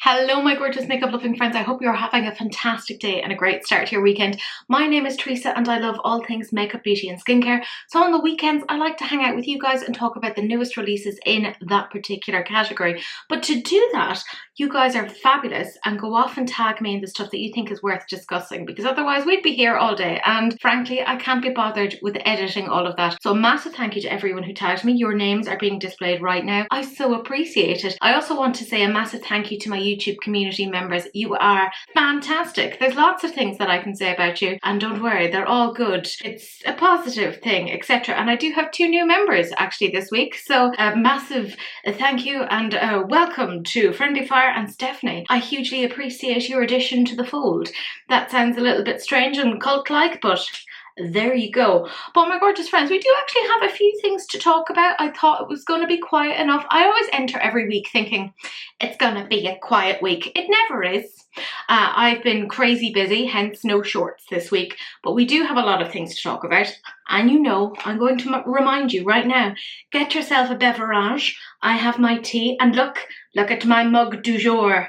Hello my gorgeous makeup loving friends, I hope you're having a fantastic day and a great start to your weekend. My name is Teresa and I love all things makeup, beauty and skincare. So on the weekends I like to hang out with you guys and talk about the newest releases in that particular category. But to do that, you guys are fabulous and go off and tag me in the stuff that you think is worth discussing, because otherwise we'd be here all day and frankly I can't be bothered with editing all of that. So a massive thank you to everyone who tagged me. Your names are being displayed right now. I so appreciate it. I also want to say a massive thank you to my YouTube community members. You are fantastic. There's lots of things that I can say about you and don't worry, they're all good. It's a positive thing, etc. And I do have 2 new members actually this week, so a massive thank you and welcome to Friendly Fire and Stephanie. I hugely appreciate your addition to the fold. That sounds a little bit strange and cult-like, but there you go. But my gorgeous friends, we do actually have a few things to talk about. I thought it was going to be quiet enough. I always enter every week thinking it's going to be a quiet week. It never is. I've been crazy busy, hence no shorts this week. But we do have a lot of things to talk about. And you know, I'm going to remind you right now, get yourself a beverage. I have my tea and look at my mug du jour.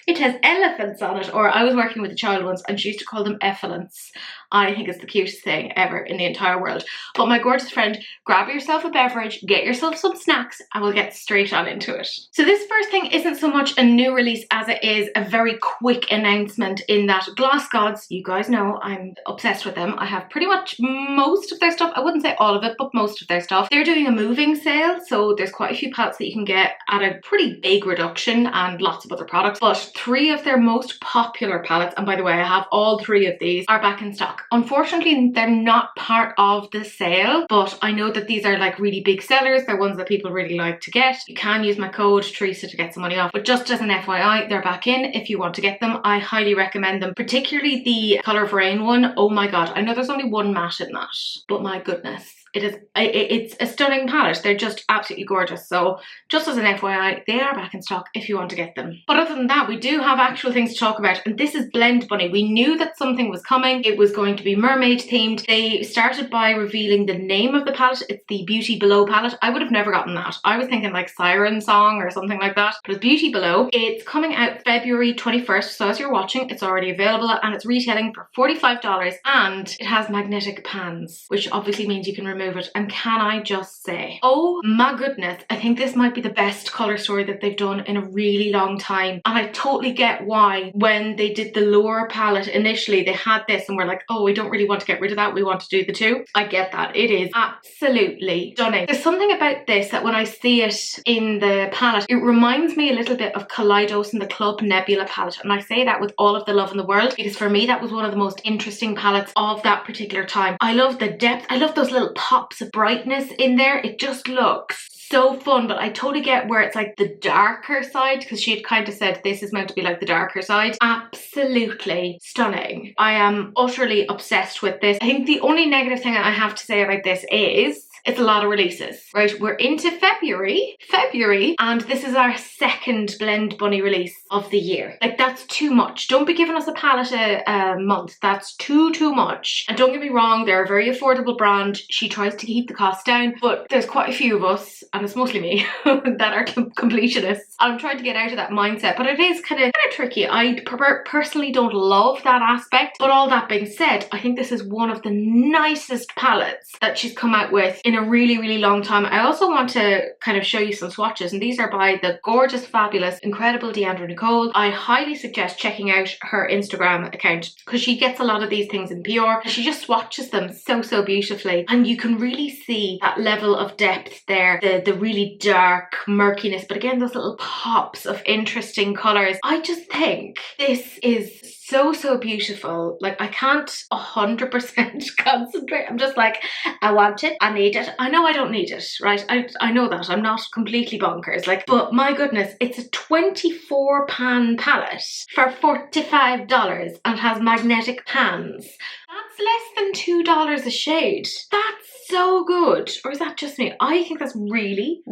It has elephants on it, or I was working with a child once and she used to call them effluents. I think it's the cutest thing ever in the entire world. But my gorgeous friend, grab yourself a beverage, get yourself some snacks, and we'll get straight on into it. So this first thing isn't so much a new release as it is a very quick announcement, in that Gloss Gods, you guys know I'm obsessed with them. I have pretty much most of their stuff. I wouldn't say all of it, but most of their stuff. They're doing a moving sale, so there's quite a few palettes that you can get at a pretty big reduction and lots of other products. But 3 of their most popular palettes, and by the way I have all 3 of these, are back in stock. Unfortunately they're not part of the sale, but I know that these are like really big sellers. They're ones that people really like to get. You can use my code Teresa to get some money off, but just as an FYI, they're back in if you want to get them. I highly recommend them, particularly the Colour of Rain one. Oh my god, I know there's only 1 matte in that, but my goodness, it's a stunning palette. They're just absolutely gorgeous. So just as an FYI, they are back in stock if you want to get them. But other than that, we do have actual things to talk about, and this is Blend Bunny. We knew that something was coming. It was going to be mermaid themed. They started by revealing the name of the palette. It's the Beauty Below palette. I would have never gotten that. I was thinking like Siren Song or something like that, but it's Beauty Below. It's coming out February 21st, so as you're watching, it's already available and it's retailing for $45, and it has magnetic pans, which obviously means you can remove it. And can I just say, oh my goodness, I think this might be the best colour story that they've done in a really long time. And I totally get why when they did the lower palette initially they had this and we're like, oh, we don't really want to get rid of that, we want to do the 2. I get that. It is absolutely stunning. There's something about this that when I see it in the palette, it reminds me a little bit of Kaleidos and the Club Nebula palette, and I say that with all of the love in the world because for me that was one of the most interesting palettes of that particular time. I love the depth. I love those little pops of brightness in there. It just looks so fun, but I totally get where it's like the darker side, because she had kind of said this is meant to be like the darker side. Absolutely stunning. I am utterly obsessed with this. I think the only negative thing I have to say about this is it's a lot of releases, right? We're into February, and this is our 2nd Blend Bunny release of the year. Like, that's too much. Don't be giving us a palette a month. That's too much. And don't get me wrong, they're a very affordable brand. She tries to keep the cost down, but there's quite a few of us, and it's mostly me, that are completionists. I'm trying to get out of that mindset, but it is kind of tricky. I personally don't love that aspect, but all that being said, I think this is one of the nicest palettes that she's come out with in a really long time. I also want to kind of show you some swatches, and these are by the gorgeous, fabulous, incredible Deandra Nicole. I highly suggest checking out her Instagram account because she gets a lot of these things in PR. She just swatches them so beautifully, and you can really see that level of depth there, the really dark murkiness, but again those little pops of interesting colours. I just think this is so beautiful. Like, I can't 100% concentrate. I'm just like, I want it, I need it. I know I don't need it, right? I know that. I'm not completely bonkers. Like, but my goodness, it's a 24 pan palette for $45 and has magnetic pans. That's less than $2 a shade. That's so good. Or is that just me? I think that's really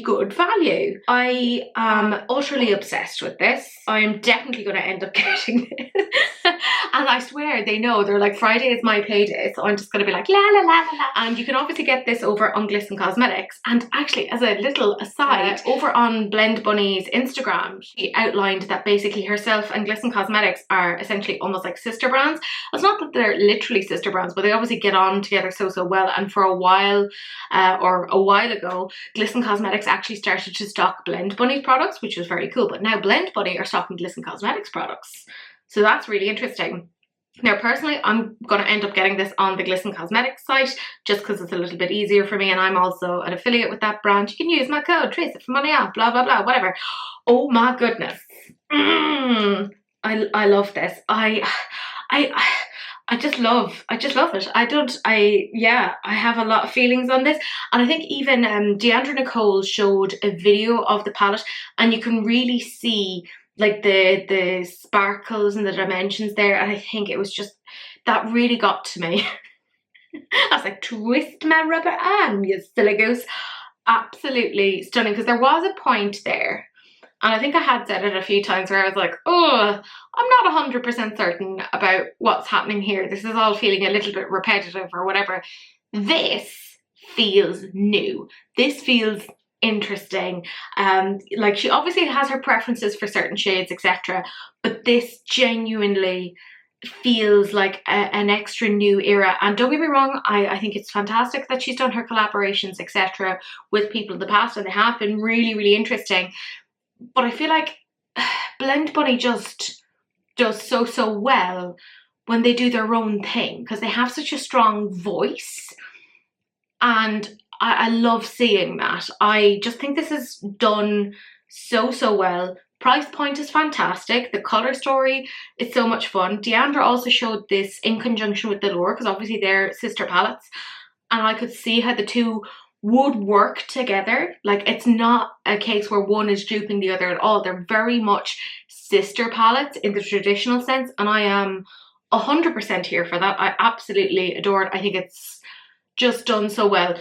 good value. I am utterly obsessed with this. I am definitely going to end up getting this. And I swear they know. They're like, Friday is my payday, so I'm just going to be like, la la la la la. And you can obviously get this over on Glisten Cosmetics. And actually, as a little aside, over on Blend Bunny's Instagram, she outlined that basically herself and Glisten Cosmetics are essentially almost like sister brands. It's not that they're literally sister brands, but they obviously get on together so well. And for a while, or a while ago, Glisten Cosmetics actually started to stock Blend Bunny products, which was very cool. But now Blend Bunny are stocking Glisten Cosmetics products. So that's really interesting. Now, personally, I'm going to end up getting this on the Glisten Cosmetics site just because it's a little bit easier for me, and I'm also an affiliate with that brand. You can use my code Teresa for money off, blah, blah, blah, whatever. Oh my goodness. I love this. I just love it. I have a lot of feelings on this. And I think even Deandra Nicole showed a video of the palette, and you can really see like the sparkles and the dimensions there, and I think it was just, that really got to me. I was like, twist my rubber arm, you silly goose. Absolutely stunning, because there was a point there, and I think I had said it a few times, where I was like, oh, I'm not 100% certain about what's happening here. This is all feeling a little bit repetitive or whatever. This feels new. This feels interesting. Like, she obviously has her preferences for certain shades, etc., but this genuinely feels like an extra new era. And don't get me wrong, I think it's fantastic that she's done her collaborations, etc., with people in the past, and they have been really interesting. But I feel like Blend Bunny just does so well when they do their own thing, because they have such a strong voice, and I love seeing that. I just think this is done so well. Price point is fantastic. The colour story is so much fun. Deandra also showed this in conjunction with Delore, because obviously they're sister palettes, and I could see how the two would work together. Like, it's not a case where one is duping the other at all. They're very much sister palettes in the traditional sense, and I am 100% here for that. I absolutely adore it. I think it's just done so well.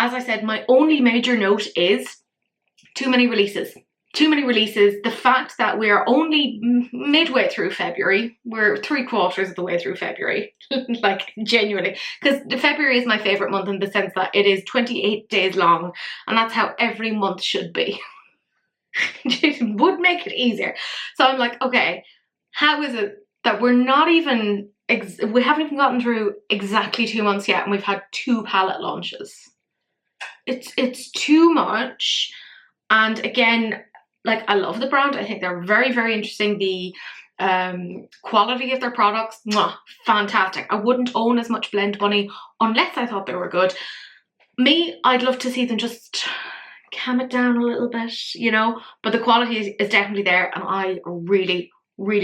As I said, my only major note is too many releases. Too many releases. The fact that we're only midway through February. We're 3/4 of the way through February. Like, genuinely. Because February is my favourite month in the sense that it is 28 days long. And that's how every month should be. It would make it easier. So I'm like, okay, how is it that we're not even... we haven't even gotten through exactly 2 months yet, and we've had 2 palette launches. It's too much. And again, like, I love the brand. I think they're very interesting. The quality of their products, mwah, fantastic. I wouldn't own as much Blend Bunny unless I thought they were good. Me, I'd love to see them just calm it down a little bit, you know, but the quality is definitely there, and I really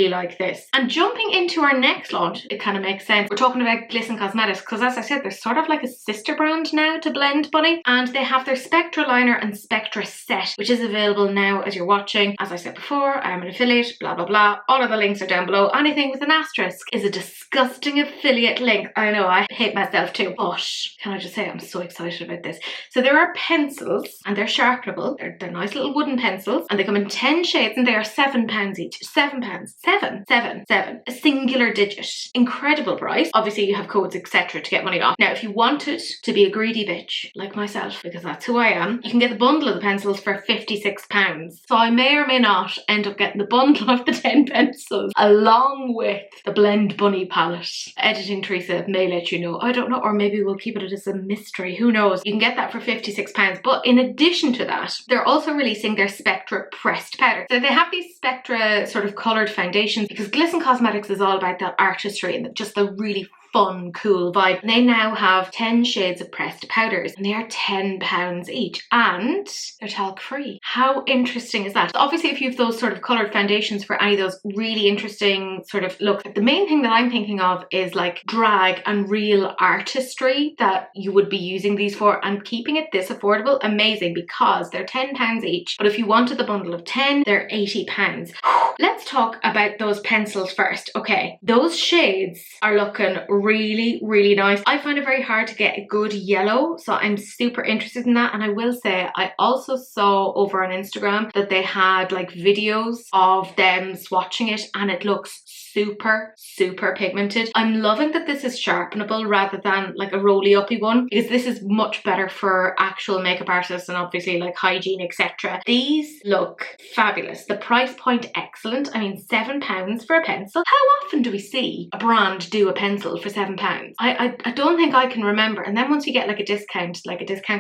like this. And jumping into our next launch, it kind of makes sense. We're talking about Glisten Cosmetics, because as I said, they're sort of like a sister brand now to Blend Bunny, and they have their Spectra liner and Spectra set, which is available now as you're watching. As I said before, I'm an affiliate, blah blah blah. All of the links are down below. Anything with an asterisk is a disgusting affiliate link. I know, I hate myself too, but can I just say I'm so excited about this. So there are pencils, and they're sharpenable. They're nice little wooden pencils, and they come in 10 shades, and they are £7 each. £7. Seven. A singular digit. Incredible price. Obviously you have codes, etc., to get money off. Now, if you wanted to be a greedy bitch like myself, because that's who I am, you can get the bundle of the pencils for £56. So I may or may not end up getting the bundle of the 10 pencils along with the Blend Bunny palette. Editing Teresa may let you know. I don't know, or maybe we'll keep it as a mystery. Who knows? You can get that for £56. But in addition to that, they're also releasing their Spectra pressed powder. So they have these Spectra sort of coloured foundations, because Glisten Cosmetics is all about that artistry and just the really fun, cool vibe. And they now have 10 shades of pressed powders, and they are £10 each, and they're talc free. How interesting is that? So obviously, if you have those sort of coloured foundations for any of those really interesting sort of looks, the main thing that I'm thinking of is like drag and real artistry that you would be using these for, and keeping it this affordable, amazing, because they're £10 each. But if you wanted the bundle of 10, they're £80. Let's talk about those pencils first. Okay, those shades are looking really nice. I find it very hard to get a good yellow, so I'm super interested in that. And I will say, I also saw over on Instagram that they had like videos of them swatching it, and it looks super, super pigmented. I'm loving that this is sharpenable rather than like a roly uppy one, because this is much better for actual makeup artists and obviously like hygiene, etc. These look fabulous. The price point excellent. I mean, £7 for a pencil. How often do we see a brand do a pencil for £7? I don't think I can remember. And then once you get like a discount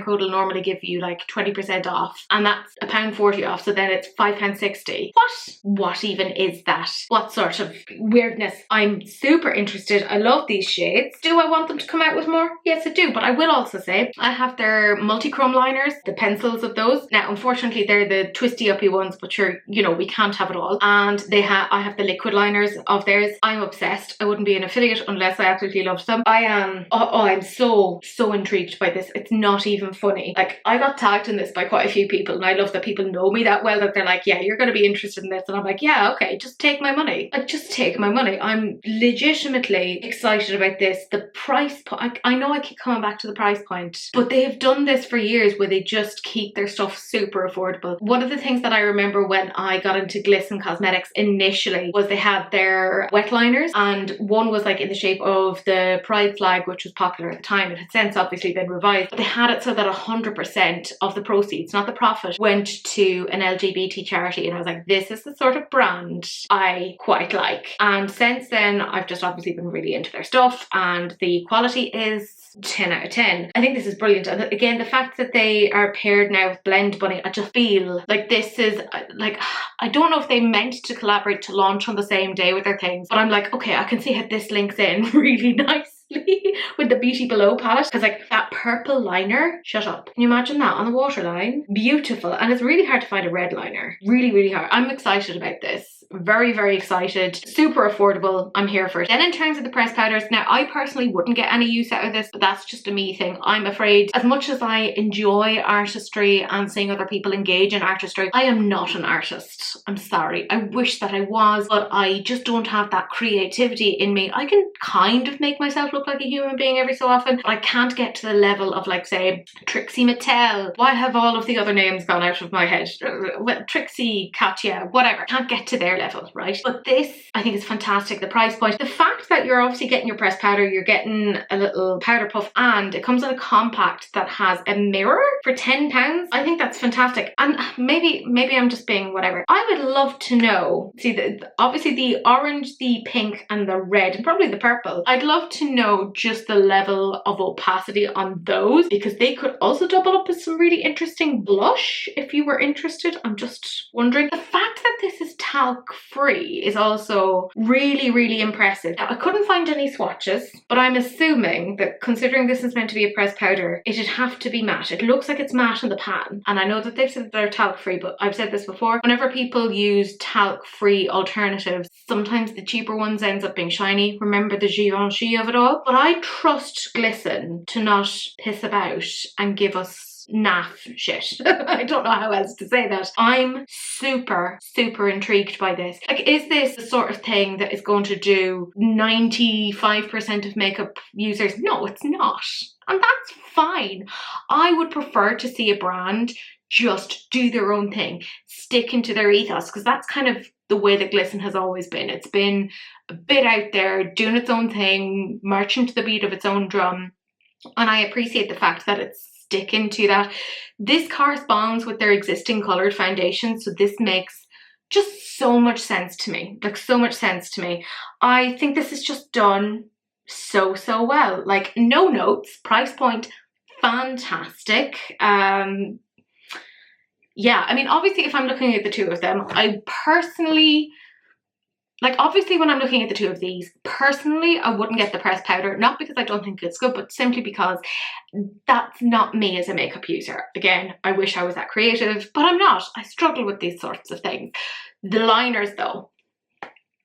code will normally give you like 20% off, and that's £1.40 off, so then it's £5.60. What even is that? What sort of weirdness? I'm super interested. I love these shades. Do I want them to come out with more? Yes, I do, but I will also say I have their multi-chrome liners, the pencils of those. Now, unfortunately, they're the twisty uppy ones, but sure, you know, we can't have it all. And I have the liquid liners of theirs. I'm obsessed. I wouldn't be an affiliate unless I absolutely loved them. I am, I'm so intrigued by this. It's not even funny. Like, I got tagged in this by quite a few people, and I love that people know me that well, that they're like, yeah, you're going to be interested in this. And I'm like, yeah, okay, just take my money. Like, just take my money. I'm legitimately excited about this. The price point, I know I keep coming back to the price point, but they've done this for years where they just keep their stuff super affordable. One of the things that I remember when I got into Glisten Cosmetics initially was they had their wet liners, and one was like in the shape of the pride flag, which was popular at the time. It had since obviously been revised, but they had it so that 100% of the proceeds, not the profit, went to an LGBT charity. And I was like, this is the sort of brand I quite like. And since then, I've just obviously been really into their stuff, and the quality is 10 out of 10. I think this is brilliant. And again, the fact that they are paired now with Blend Bunny, I just feel like this is like, I don't know if they meant to collaborate to launch on the same day with their things, but I'm like, okay, I can see how this links in really nicely with the Beauty Below palette, because like that purple liner, shut up, can you imagine that on the waterline? Beautiful. And it's really hard to find a red liner, really hard. I'm excited about this, very excited, super affordable. I'm here for it. Then in terms of the pressed powders, now I personally wouldn't get any use out of this, but that's just a me thing. I'm afraid, as much as I enjoy artistry and seeing other people engage in artistry, I am not an artist. I'm sorry. I wish that I was, but I just don't have that creativity in me. I can kind of make myself look like a human being every so often, but I can't get to the level of like, say, Trixie Mattel. Why have all of the other names gone out of my head? Trixie, Katya, whatever. Can't get to their level, right? But this, I think, is fantastic. The price point, the fact that you're obviously getting your pressed powder, you're getting a little powder puff, and it comes in a compact that has a mirror for £10. I think that's fantastic. And maybe I'm just being whatever. I would love to know, see, obviously the orange, the pink, and the red, and probably the purple. I'd love to know just the level of opacity on those, because they could also double up with some really interesting blush if you were interested. I'm just wondering. The fact that this is talc free is also really impressive. Now, I couldn't find any swatches, but I'm assuming that considering this is meant to be a pressed powder, it'd have to be matte. It looks like it's matte in the pan, and I know that they've said that they're talc free, but I've said this before, whenever people use talc free alternatives, sometimes the cheaper ones ends up being shiny. Remember the Givenchy of it all? But I trust Glisten to not piss about and give us naff shit. I don't know how else to say that. I'm super intrigued by this. Like, is this the sort of thing that is going to do 95% of makeup users? No, it's not. And that's fine. I would prefer to see a brand just do their own thing, stick into their ethos, because that's kind of the way that Glisten has always been. It's been a bit out there, doing its own thing, marching to the beat of its own drum. And I appreciate the fact that it's sticking to that. This corresponds with their existing coloured foundation, so this makes just so much sense to me. Like, so much sense to me. I think this is just done so well. Like, no notes, price point fantastic. Yeah, I mean, obviously if I'm looking at the two of them, I personally, like, obviously when I'm looking at the two of these, personally I wouldn't get the pressed powder, not because I don't think it's good, but simply because that's not me as a makeup user. Again, I wish I was that creative, but I'm not. I struggle with these sorts of things. The liners though,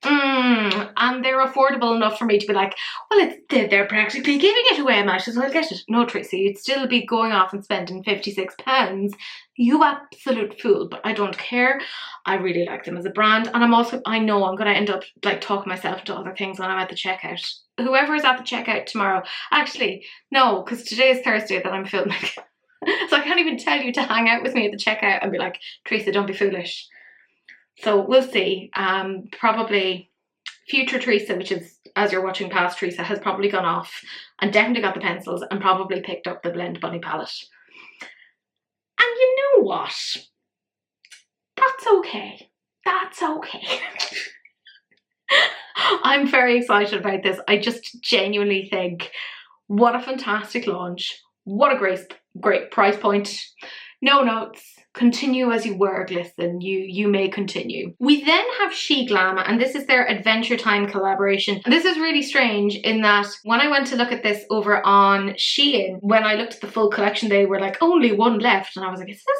and they're affordable enough for me to be like, well, they're practically giving it away, I might as well get it. No, Tracy, you'd still be going off and spending £56. You absolute fool. But I don't care. I really like them as a brand, and I know I'm gonna end up like talking myself into other things when I'm at the checkout. Whoever is at the checkout tomorrow, actually no, because today is Thursday that I'm filming. So I can't even tell you to hang out with me at the checkout and be like, Teresa, don't be foolish. So we'll see. Probably Future Teresa, which is, as you're watching past Teresa, has probably gone off and definitely got the pencils and probably picked up the Blend Bunny palette. And you know what? That's okay. That's okay. I'm very excited about this. I just genuinely think, what a fantastic launch. What a great price point. No notes. Continue as you were, Glisten. You may continue. We then have SHEGLAM, and this is their AdventureTime collaboration. And this is really strange in that when I went to look at this over on Shein, when I looked at the full collection, they were like, only one left. And I was like, is this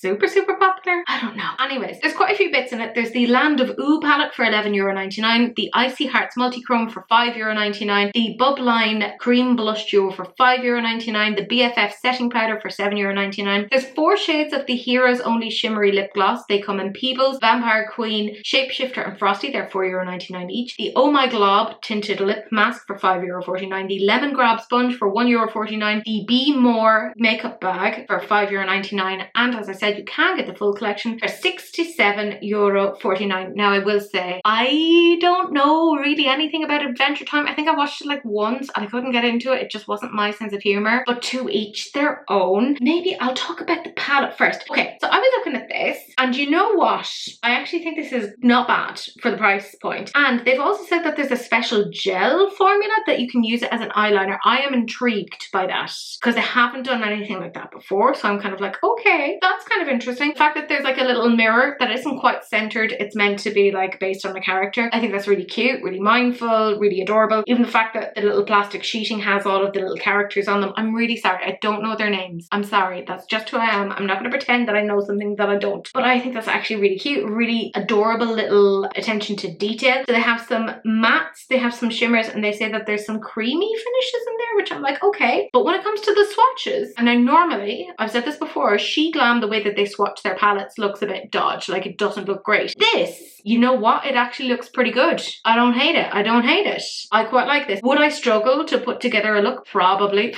super popular? I don't know. Anyways, there's quite a few bits in it. There's the Land of Ooh palette for €11.99, the Icy Hearts Multichrome for €5.99, the Bub Line Cream Blush Duo for €5.99, the BFF Setting Powder for €7.99. There's 4 shades of the Heroes Only Shimmery Lip Gloss. They come in Peebles, Vampire Queen, Shapeshifter and Frosty. They're €4.99 each. The Oh My Glob Tinted Lip Mask for €5.49, the Lemon Grab Sponge for €1.49, the Be More Makeup Bag for €5.99, and as I said, you can get the full collection for €67.49. Now I will say, I don't know really anything about AdventureTime. I think I watched it like once and I couldn't get into it. It just wasn't my sense of humour. But to each their own. Maybe I'll talk about the palette first. Okay, so I was looking at this and you know what? I actually think this is not bad for the price point. And they've also said that there's a special gel formula that you can use it as an eyeliner. I am intrigued by that because they haven't done anything like that before. So I'm kind of like, okay, that's kind of interesting. The fact that there's like a little mirror that isn't quite centered, it's meant to be like based on the character. I think that's really cute, really mindful, really adorable. Even the fact that the little plastic sheeting has all of the little characters on them. I'm really sorry, I don't know their names. I'm sorry, that's just who I am. I'm not going to pretend that I know something that I don't. But I think that's actually really cute, really adorable little attention to detail. So they have some mattes, they have some shimmers, and they say that there's some creamy finishes in there, which I'm like, okay. But when it comes to the swatches, and I normally, I've said this before, SHEGLAM, the way that they swatch their palettes looks a bit dodgy, like it doesn't look great. This, you know what, it actually looks pretty good. I don't hate it. I don't hate it. I quite like this. Would I struggle to put together a look? Probably.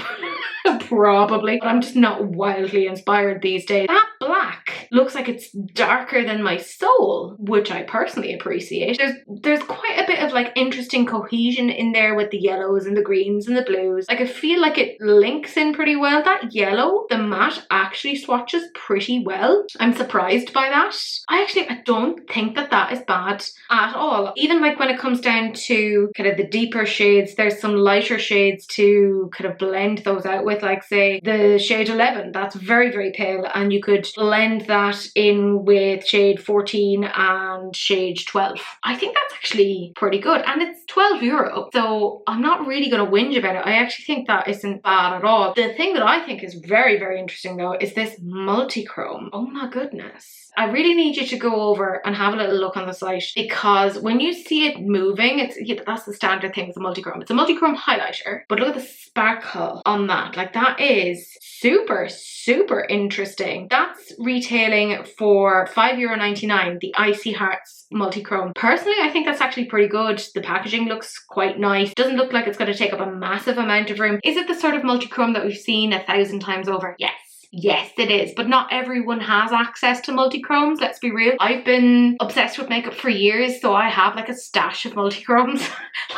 Probably. But I'm just not wildly inspired these days. That black looks like it's darker than my soul, which I personally appreciate. There's quite a bit of like interesting cohesion in there with the yellows and the greens and the blues. Like I feel like it links in pretty well. That yellow, the matte actually swatches pretty well. I'm surprised by that. I don't think that is bad at all. Even like when it comes down to kind of the deeper shades, there's some lighter shades to kind of blend those out with, like say the shade 11, that's very pale, and you could blend that in with shade 14 and shade 12. I think that's actually pretty good, and it's €12, so I'm not really going to whinge about it. I actually think that isn't bad at all. The thing that I think is very interesting though is this multi-chrome. Oh my goodness. I really need you to go over and have a little look on the site, because when you see it moving, that's the standard thing with the multi-chrome. It's a multi-chrome highlighter, but look at the sparkle on that. Like that is super interesting. That's retailing for €5.99, the Icy Hearts Multi-Chrome. Personally, I think that's actually pretty good. The packaging looks quite nice. Doesn't look like it's going to take up a massive amount of room. Is it the sort of multi-chrome that we've seen 1,000 times over? Yes. Yes, it is, but not everyone has access to multi-chromes, let's be real. I've been obsessed with makeup for years, so I have like a stash of multi-chromes.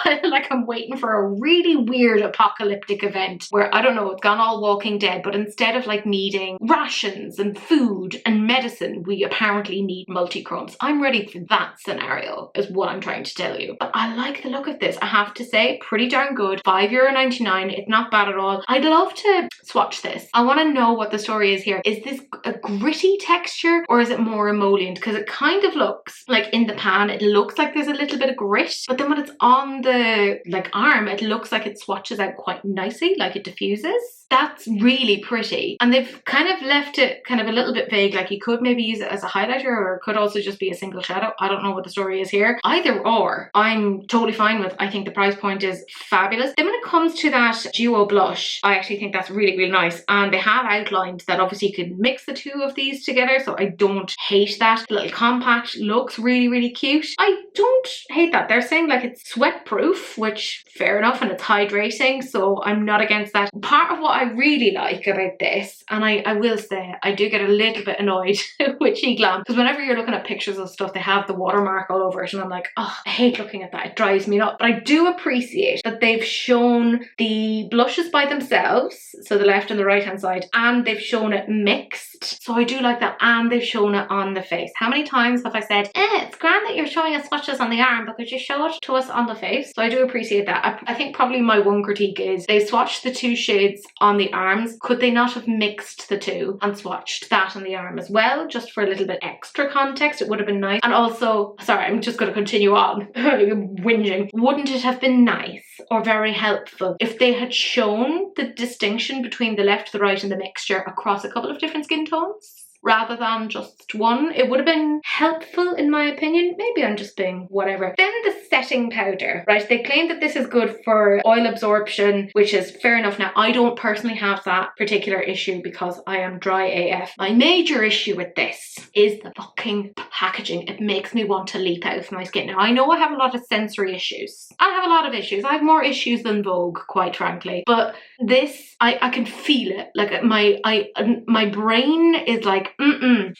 Like I'm waiting for a really weird apocalyptic event where, I don't know, it's gone all Walking Dead, but instead of like needing rations and food and medicine, we apparently need multi-chromes. I'm ready for that scenario, is what I'm trying to tell you. But I like the look of this, I have to say, pretty darn good. €5.99, it's not bad at all. I'd love to swatch this. I want to know what the story is here. Is this a gritty texture or is it more emollient? Because it kind of looks like in the pan, it looks like there's a little bit of grit, but then when it's on the like arm, it looks like it swatches out quite nicely, like it diffuses. That's really pretty. And they've kind of left it kind of a little bit vague, like you could maybe use it as a highlighter or it could also just be a single shadow. I don't know what the story is here. Either or, I'm totally fine with. I think the price point is fabulous. Then when it comes to that duo blush, I actually think that's really nice. And they have outlined that obviously you could mix the two of these together, so I don't hate that. The little compact looks really cute. I don't hate that. They're saying like it's sweat proof, which fair enough, and it's hydrating, so I'm not against that. Part of what what I really like about this, and I will say I do get a little bit annoyed with SHEGLAM, because whenever you're looking at pictures of stuff, they have the watermark all over it, and I'm like, oh, I hate looking at that. It drives me nuts. But I do appreciate that they've shown the blushes by themselves, so the left and the right hand side, and they've shown it mixed. So I do like that, and they've shown it on the face. How many times have I said, it's grand that you're showing us swatches on the arm, but could you show it to us on the face? So I do appreciate that. I think probably my one critique is they swatched the two shades on the arms. Could they not have mixed the two and swatched that on the arm as well, just for a little bit extra context? It would have been nice. And also, sorry, I'm just going to continue on whinging. Wouldn't it have been nice or very helpful if they had shown the distinction between the left, the right and the mixture across a couple of different skin tones, rather than just one? It would have been helpful in my opinion. Maybe I'm just being whatever. Then the setting powder, right? They claim that this is good for oil absorption, which is fair enough. Now, I don't personally have that particular issue because I am dry AF. My major issue with this is the fucking packaging. It makes me want to leap out of my skin. Now, I know I have a lot of sensory issues. I have a lot of issues. I have more issues than Vogue, quite frankly. But this, I can feel it. Like my brain is like,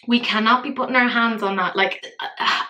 we cannot be putting our hands on that. Like,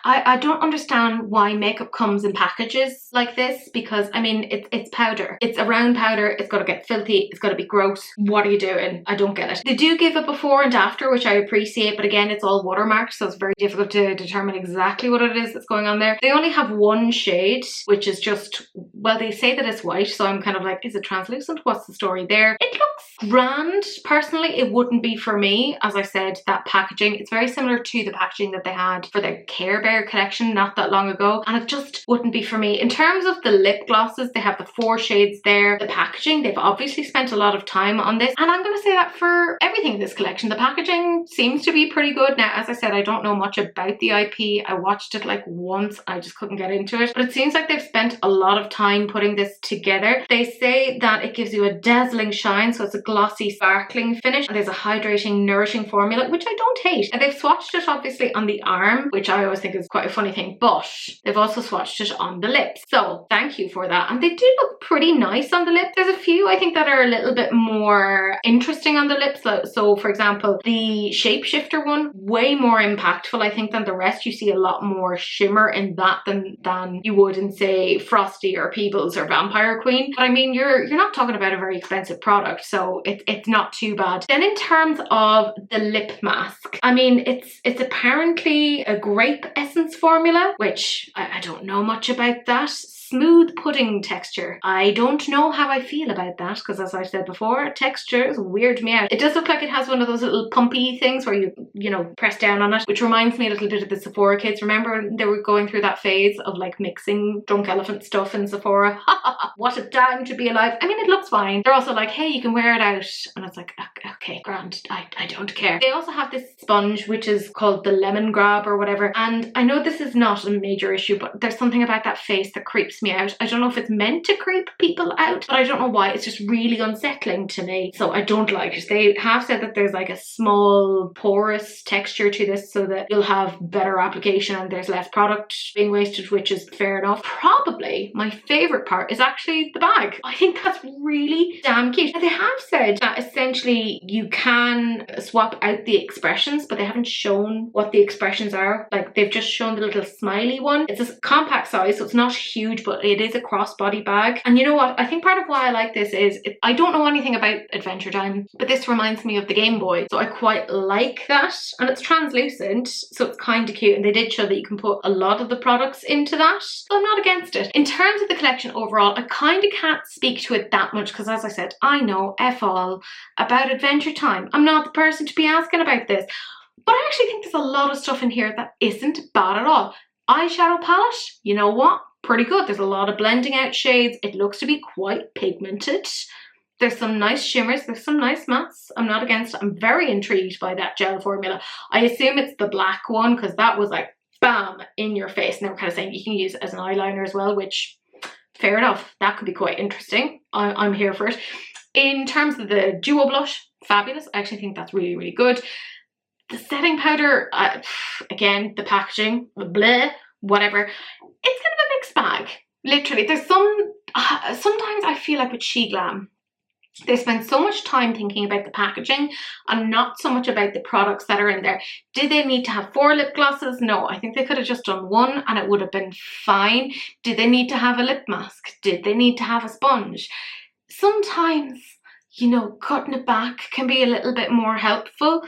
I don't understand why makeup comes in packages like this, because I mean, it's powder. It's a round powder. It's got to get filthy. It's got to be gross. What are you doing? I don't get it. They do give a before and after, which I appreciate, but again, it's all watermarked, so it's very difficult to determine exactly what it is that's going on there. They only have one shade, which is just, well, they say that it's white, so I'm kind of like, is it translucent? What's the story there? It looks grand. Personally, it wouldn't be for me. As I said, that packaging, it's very similar to the packaging that they had for their Care Bear collection not that long ago, and it just wouldn't be for me. In terms of the lip glosses, they have the 4 shades there. The packaging, they've obviously spent a lot of time on this, and I'm going to say that for everything in this collection. The packaging seems to be pretty good. Now, as I said, I don't know much about the IP. I watched it like once. I just couldn't get into it, but it seems like they've spent a lot of time putting this together. They say that it gives you a dazzling shine, so it's a glossy, sparkling finish, and there's a hydrating, nourishing formula, which I don't hate. And they've swatched it obviously on the arm, which I always think is quite a funny thing, but they've also swatched it on the lips. So thank you for that. And they do look pretty nice on the lip. There's a few I think that are a little bit more interesting on the lips. So for example, the Shapeshifter one, way more impactful I think than the rest. You see a lot more shimmer in that than you would in say Frosty or Peebles or Vampire Queen. But I mean, you're not talking about a very expensive product, so it's not too bad. Then in terms of the lip mask, I mean, it's apparently a grape essence formula, which I don't know much about that. Smooth pudding texture. I don't know how I feel about that, because as I said before, textures weird me out. It does look like it has one of those little pumpy things where you know, press down on it, which reminds me a little bit of the Sephora kids. Remember they were going through that phase of like mixing Drunk Elephant stuff in Sephora? What a time to be alive. I mean, it looks fine. They're also like, hey, you can wear it out, and it's like, okay, grand, I don't care. They also have this sponge which is called the Lemon Grab or whatever, and I know this is not a major issue, but there's something about that face that creeps me out. I don't know if it's meant to creep people out, but I don't know why. It's just really unsettling to me, so I don't like it. They have said that there's like a small porous texture to this so that you'll have better application and there's less product being wasted, which is fair enough. Probably my favorite part is actually the bag. I think that's really damn cute. And they have said that essentially you can swap out the expressions, but they haven't shown what the expressions are. Like, they've just shown the little smiley one. It's a compact size, so it's not huge, but it is a crossbody bag. And you know what? I think part of why I like this is I don't know anything about AdventureTime, but this reminds me of the Game Boy, so I quite like that. And it's translucent, so it's kind of cute. And they did show that you can put a lot of the products into that, so I'm not against it. In terms of the collection overall, I kind of can't speak to it that much because, as I said, I know F all about AdventureTime. I'm not the person to be asking about this, but I actually think there's a lot of stuff in here that isn't bad at all. Eyeshadow palette, you know what? Pretty good. There's a lot of blending out shades. It looks to be quite pigmented. There's some nice shimmers. There's some nice mattes. I'm not against it. I'm very intrigued by that gel formula. I assume it's the black one because that was like bam in your face, and they were kind of saying you can use it as an eyeliner as well, which fair enough. That could be quite interesting. I'm here for it. In terms of the duo blush, fabulous. I actually think that's really, really good. The setting powder, again, the packaging, bleh, whatever. It's kind of a mixed bag. Literally, there's sometimes I feel like with SHEGLAM, They spend so much time thinking about the packaging and not so much about the products that are in there. Did they need to have 4 lip glosses? No, I think they could have just done 1 and it would have been fine. Did they need to have a lip mask? Did they need to have a sponge? Sometimes, you know, cutting it back can be a little bit more helpful.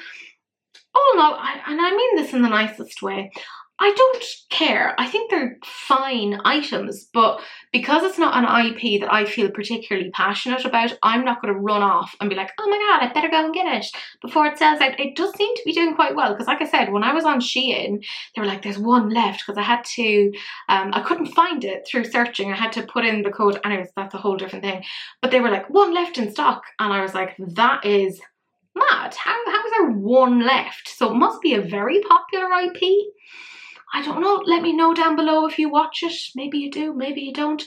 All in all, and I mean this in the nicest way, I don't care. I think they're fine items, but because it's not an IP that I feel particularly passionate about, I'm not going to run off and be like, oh my god, I better go and get it before it sells out. It does seem to be doing quite well, because like I said, when I was on Shein, they were like, there's 1 left, because I had to, I couldn't find it through searching. I had to put in the code. Anyways, that's a whole different thing. But they were like, 1 left in stock. And I was like, that is mad. How is there 1 left? So it must be a very popular IP. I don't know. Let me know down below if you watch it. Maybe you do, maybe you don't.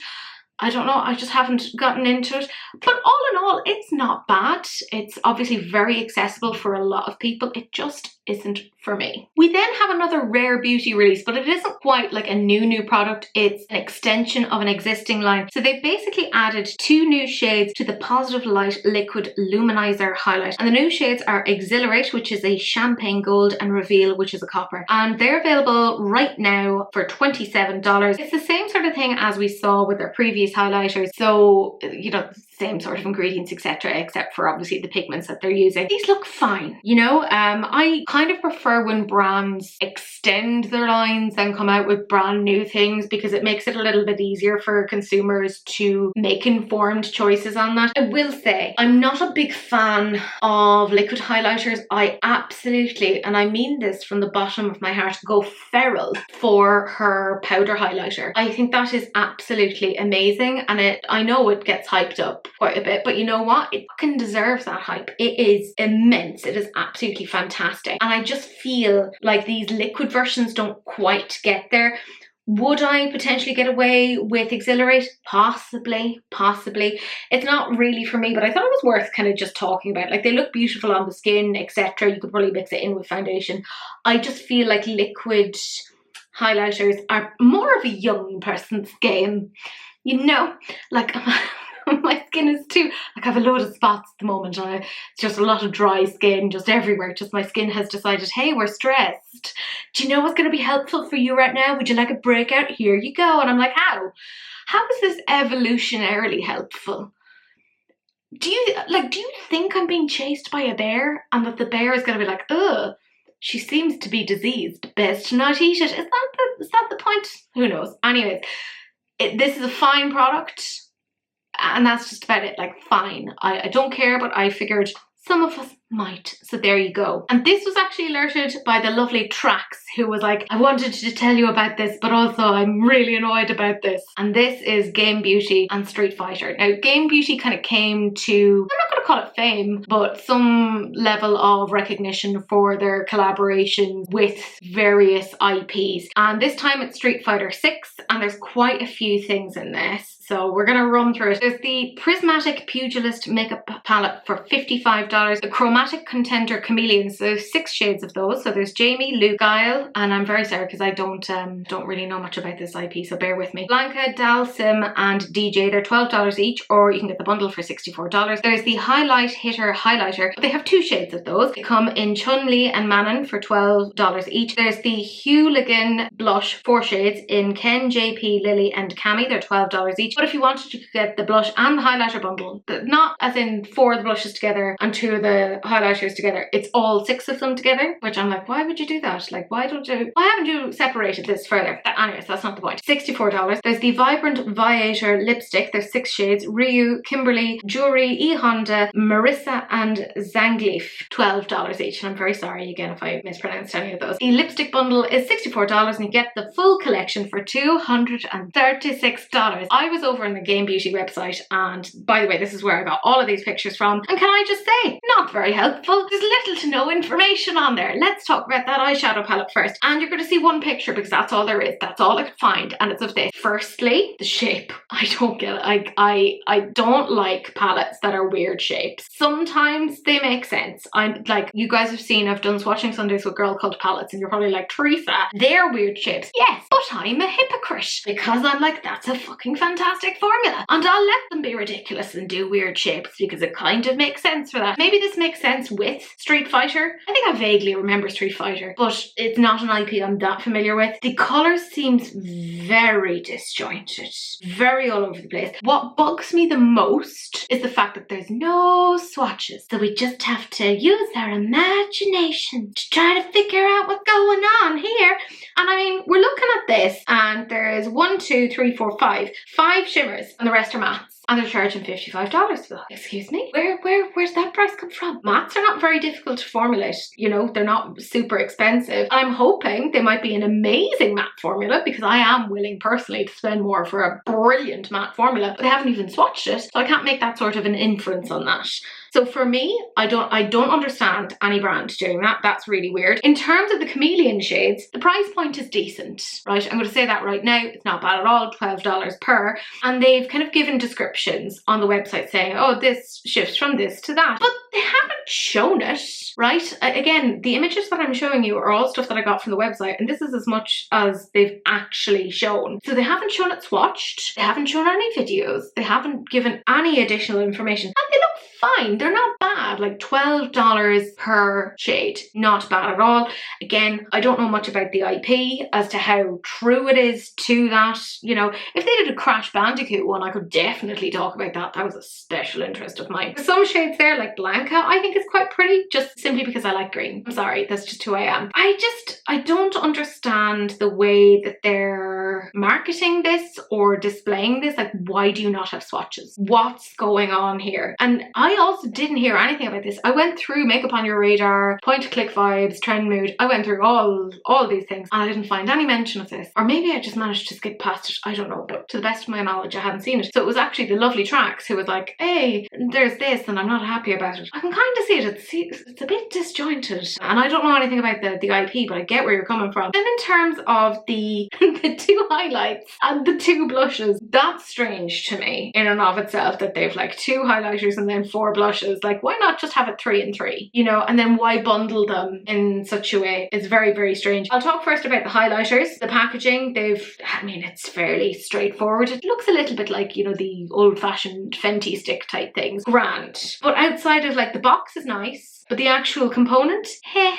I don't know. I just haven't gotten into it. But all in all, it's not bad. It's obviously very accessible for a lot of people. It just isn't for me. We then have another Rare Beauty release, but it isn't quite like a new product. It's an extension of an existing line. So they've basically added 2 new shades to the Positive Light Liquid Luminizer highlight. And the new shades are Exhilarate, which is a champagne gold, and Reveal, which is a copper. And they're available right now for $27. It's the same sort of thing as we saw with their previous highlighters. So, you know, same sort of ingredients, etc., except for obviously the pigments that they're using. These look fine, you know. I kind of prefer when brands extend their lines and come out with brand new things, because it makes it a little bit easier for consumers to make informed choices on that. I will say, I'm not a big fan of liquid highlighters. I absolutely, and I mean this from the bottom of my heart, go feral for her powder highlighter. I think that is absolutely amazing, and I know it gets hyped up quite a bit, but you know what? It fucking deserves that hype. It is immense. It is absolutely fantastic. And I just feel like these liquid versions don't quite get there. Would I potentially get away with Exhilarate? Possibly. It's not really for me, but I thought it was worth kind of just talking about. Like, they look beautiful on the skin, etc. You could probably mix it in with foundation. I just feel like liquid highlighters are more of a young person's game. You know, like my skin is too, like, I have a load of spots at the moment, and it's just a lot of dry skin just everywhere. Just my skin has decided, hey, we're stressed. Do you know what's going to be helpful for you right now? Would you like a breakout? Here you go. And I'm like, how? How is this evolutionarily helpful? Do you think I'm being chased by a bear, and that the bear is going to be like, ugh, she seems to be diseased, best not eat it? Is that the point? Who knows? Anyways, this is a fine product. And that's just about it. Like, fine. I don't care, but I figured some of us might. So there you go. And this was actually alerted by the lovely Trax, who was like, I wanted to tell you about this, but also I'm really annoyed about this. And this is Game Beauty and Street Fighter. Now, Game Beauty kind of came to, I'm not going to call it fame, but some level of recognition for their collaborations with various IPs. And this time it's Street Fighter 6, and there's quite a few things in this. So we're going to run through it. There's the Prismatic Pugilist Makeup Palette for $55. The Chromatic Contender Chameleon. So there's 6 shades of those. So there's Jamie, Luke, Guile, and I'm very sorry because I don't really know much about this IP, so bear with me. Blanca, Dal, Sim, and DJ. They're $12 each, or you can get the bundle for $64. There's the Highlight Hitter Highlighter. They have 2 shades of those. They come in Chun-Li and Manon for $12 each. There's the Hooligan Blush, 4 shades in Ken, JP, Lily, and Cami. They're $12 each. But if you wanted to get the blush and the highlighter bundle, not as in 4 of the blushes together and 2 of the highlighters together, it's all 6 of them together, which I'm like, why would you do that? Like, why haven't you separated this further? Anyways, that's not the point. $64. There's the Vibrant Viator Lipstick. There's 6 shades. Ryu, Kimberly, Juri, E Honda, Marissa, and Zanglief. $12 each. And I'm very sorry again if I mispronounced any of those. The lipstick bundle is $64, and you get the full collection for $236. I was over on the Game Beauty website, and by the way, this is where I got all of these pictures from, and can I just say, not very helpful. There's little to no information on there. Let's talk about that eyeshadow palette first. And you're going to see one picture because that's all there is. That's all I could find, and it's of this. Firstly, the shape. I don't get it. I don't like palettes that are weird shapes. Sometimes they make sense. I'm like, you guys have seen, I've done swatching Sundays with Girl Cult palettes, and you're probably like, Teresa, they're weird shapes. Yes, but I'm a hypocrite because I'm like, that's a fucking fantastic formula, and I'll let them be ridiculous and do weird shapes because it kind of makes sense for that. Maybe this makes sense with Street Fighter. I think I vaguely remember Street Fighter, but it's not an IP I'm that familiar with. The colours seems very disjointed, very all over the place. What bugs me the most is the fact that there's no swatches, so we just have to use our imagination to try to figure out what's going on here. And I mean, we're looking at this and there's 5 shimmers and the rest are mattes. And they're charging $55 for that. Excuse me? Where's that price come from? Mattes are not very difficult to formulate. You know, they're not super expensive. I'm hoping they might be an amazing matte formula because I am willing personally to spend more for a brilliant matte formula, but they haven't even swatched it. So I can't make that sort of an inference on that. So for me, I don't understand any brand doing that. That's really weird. In terms of the Chameleon shades, the price point is decent, right? I'm going to say that right now. It's not bad at all, $12 per. And they've kind of given descriptions on the website saying, oh, this shifts from this to that. But they haven't shown it, right? Again, the images that I'm showing you are all stuff that I got from the website, and this is as much as they've actually shown. So they haven't shown it swatched. They haven't shown any videos. They haven't given any additional information. And they look fine. They're not bad. Like $12 per shade. Not bad at all. Again, I don't know much about the IP as to how true it is to that. You know, if they did a Crash Bandicoot one, I could definitely talk about that. That was a special interest of mine. There's some shades there, like Blanca, I think is quite pretty, just simply because I like green. I'm sorry, that's just who I am. I don't understand the way that they're marketing this or displaying this. Like, why do you not have swatches? What's going on here? And I also didn't hear anything about this. I went through Makeup on Your Radar, Point to Click Vibes, Trend Mood. I went through all of these things and I didn't find any mention of this. Or maybe I just managed to skip past it. I don't know, but to the best of my knowledge, I hadn't seen it. So it was actually the lovely Tracks who was like, hey, there's this and I'm not happy about it. I can kind of see it. It's a bit disjointed. And I don't know anything about the IP, but I get where you're coming from. Then in terms of the 2 highlights and the 2 blushes, that's strange to me in and of itself, that they've like 2 highlighters and then 4 blushes. Like, why not just have it 3 and 3, you know? And then why bundle them in such a way? It's very, very strange. I'll talk first about the highlighters. The packaging, I mean, it's fairly straightforward. It looks a little bit like, you know, the old-fashioned Fenty stick type things. Grand. But outside of like the box is nice. But the actual component,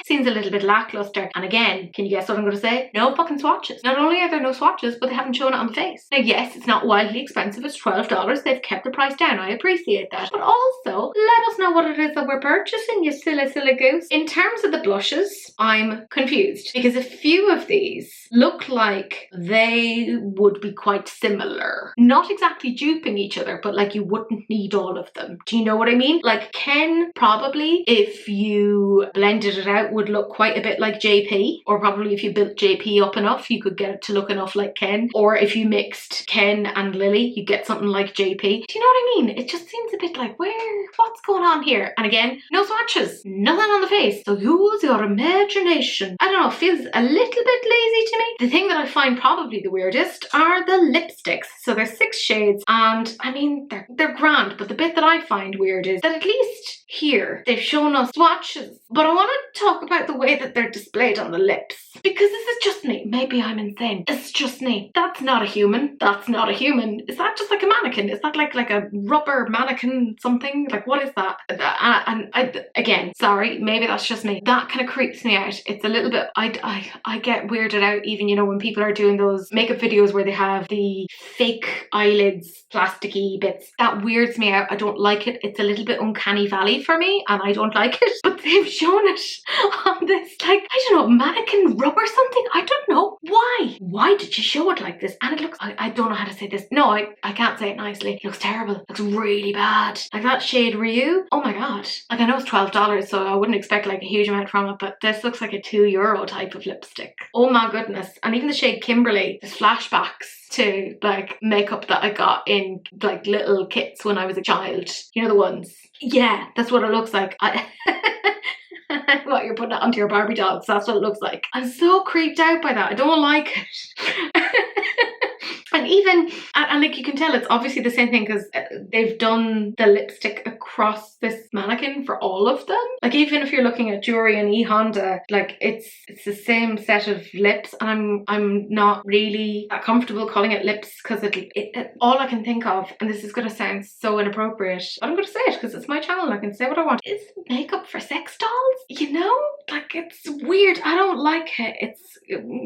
seems a little bit lackluster. And again, can you guess what I'm going to say? No fucking swatches. Not only are there no swatches, but they haven't shown it on the face. Now, yes, it's not wildly expensive. It's $12. They've kept the price down. I appreciate that. But also, let us know what it is that we're purchasing, you silly goose. In terms of the blushes, I'm confused because a few of these look like they would be quite similar. Not exactly duping each other, but like you wouldn't need all of them. Do you know what I mean? Like Ken probably, if you blended it out, would look quite a bit like JP, or probably if you built JP up enough, you could get it to look enough like Ken. Or if you mixed Ken and Lily, you get something like JP. Do you know what I mean? It just seems a bit like, what's going on here? And again, no swatches, nothing on the face. So use your imagination. I don't know, feels a little bit lazy to me. The thing that I find probably the weirdest are the lipsticks. So there's 6 shades and I mean, they're grand, but the bit that I find weird is that at least here they've shown us swatches. But I want to talk about the way that they're displayed on the lips. Because this is just me. Maybe I'm insane. It's just me. That's not a human. That's not a human. Is that just like a mannequin? Is that like a rubber mannequin something? Like, what is that? Again, sorry, maybe that's just me. That kind of creeps me out. It's a little bit, I get weirded out even, you know, when people are doing those makeup videos where they have the fake eyelids, plasticky bits. That weirds me out. I don't like it. It's a little bit uncanny valley for me and I don't like it. But they've shown it on this, like, I don't know, mannequin rubber something. I don't know. Why did you show it like this? And it looks, I don't know how to say this. No, I can't say it nicely. It looks terrible. It looks really bad. Like that shade Ryu. Oh my god. Like I know it's $12, so I wouldn't expect like a huge amount from it, but this looks like a €2 type of lipstick. Oh my goodness. And even the shade Kimberly, there's flashbacks to like makeup that I got in like little kits when I was a child. You know the ones? Yeah, that's what it looks like. what you're putting it onto your Barbie dolls. That's what it looks like. I'm so creeped out by that. I don't like it. And even, and like you can tell it's obviously the same thing because they've done the lipstick across this mannequin for all of them. Like even if you're looking at Jewelry and E Honda, like it's the same set of lips, and I'm not really that comfortable calling it lips because all I can think of, and this is going to sound so inappropriate, but I'm going to say it because it's my channel, I can say what I want, is makeup for sex dolls, you know? Like it's weird, I don't like it, it's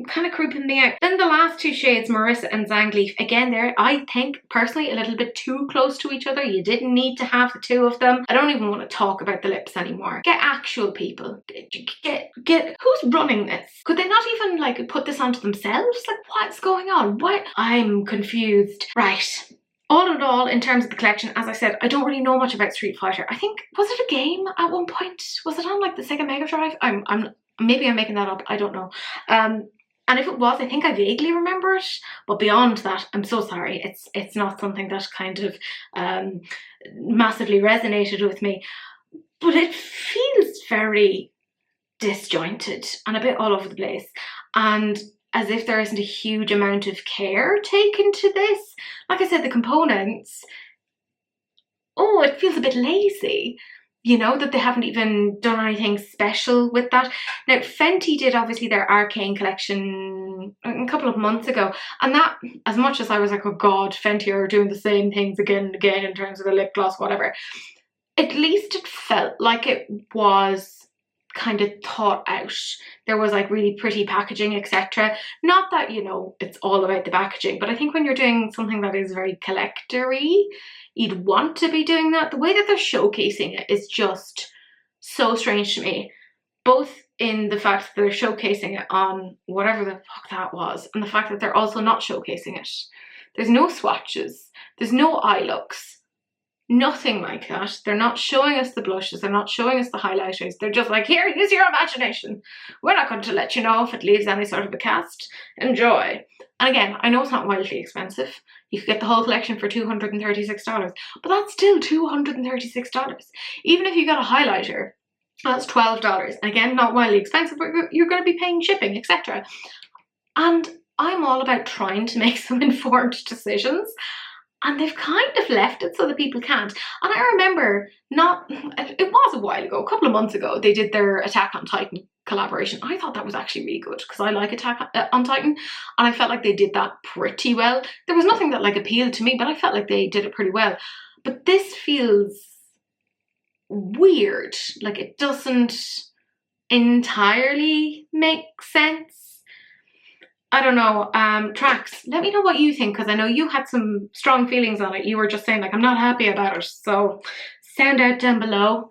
kind of creeping me out. Then the last two shades, Marissa and Zangleaf, again they're, I think personally, a little bit too close to each other. You didn't need to have the two of them. I don't even want to talk about the lips anymore. Get actual people. Get who's running this? Could they not even like put this onto themselves? Like what's going on? What? I'm confused. Right. All in all, in terms of the collection, as I said, I don't really know much about Street Fighter. I think, was it a game at one point? Was it on like the Sega Mega Drive? Maybe I'm making that up. I don't know. And if it was, I think I vaguely remember it. But beyond that, I'm so sorry. It's not something that kind of massively resonated with me. But it feels very disjointed and a bit all over the place. And as if there isn't a huge amount of care taken to this. Like I said, the components, oh, it feels a bit lazy. You know, that they haven't even done anything special with that. Now, Fenty did obviously their Arcane collection a couple of months ago. And that, as much as I was like, oh God, Fenty are doing the same things again and again in terms of the lip gloss, whatever. At least it felt like it was kind of thought out. There was like really pretty packaging, etc. Not that, you know, it's all about the packaging, but I think when you're doing something that is very collector-y, you'd want to be doing that. The way that they're showcasing it is just so strange to me. Both in the fact that they're showcasing it on whatever the fuck that was, and the fact that they're also not showcasing it. There's no swatches, there's no eye looks, nothing like that. They're not showing us the blushes, they're not showing us the highlighters. They're just like, here, use your imagination. We're not going to let you know if it leaves any sort of a cast. Enjoy. And again, I know it's not wildly expensive. You could get the whole collection for $236, but that's still $236. Even if you got a highlighter, that's $12. And again, not wildly expensive, but you're going to be paying shipping, etc. And I'm all about trying to make some informed decisions. And they've kind of left it so that people can't. And I remember it was a while ago, a couple of months ago, they did their Attack on Titan collaboration. I thought that was actually really good because I like Attack on Titan, and I felt like they did that pretty well. There was nothing that like appealed to me, but I felt like they did it pretty well. But this feels weird. Like it doesn't entirely make sense. I don't know. Tracks, let me know what you think, because I know you had some strong feelings on it. You were just saying like, I'm not happy about it. So sound out down below.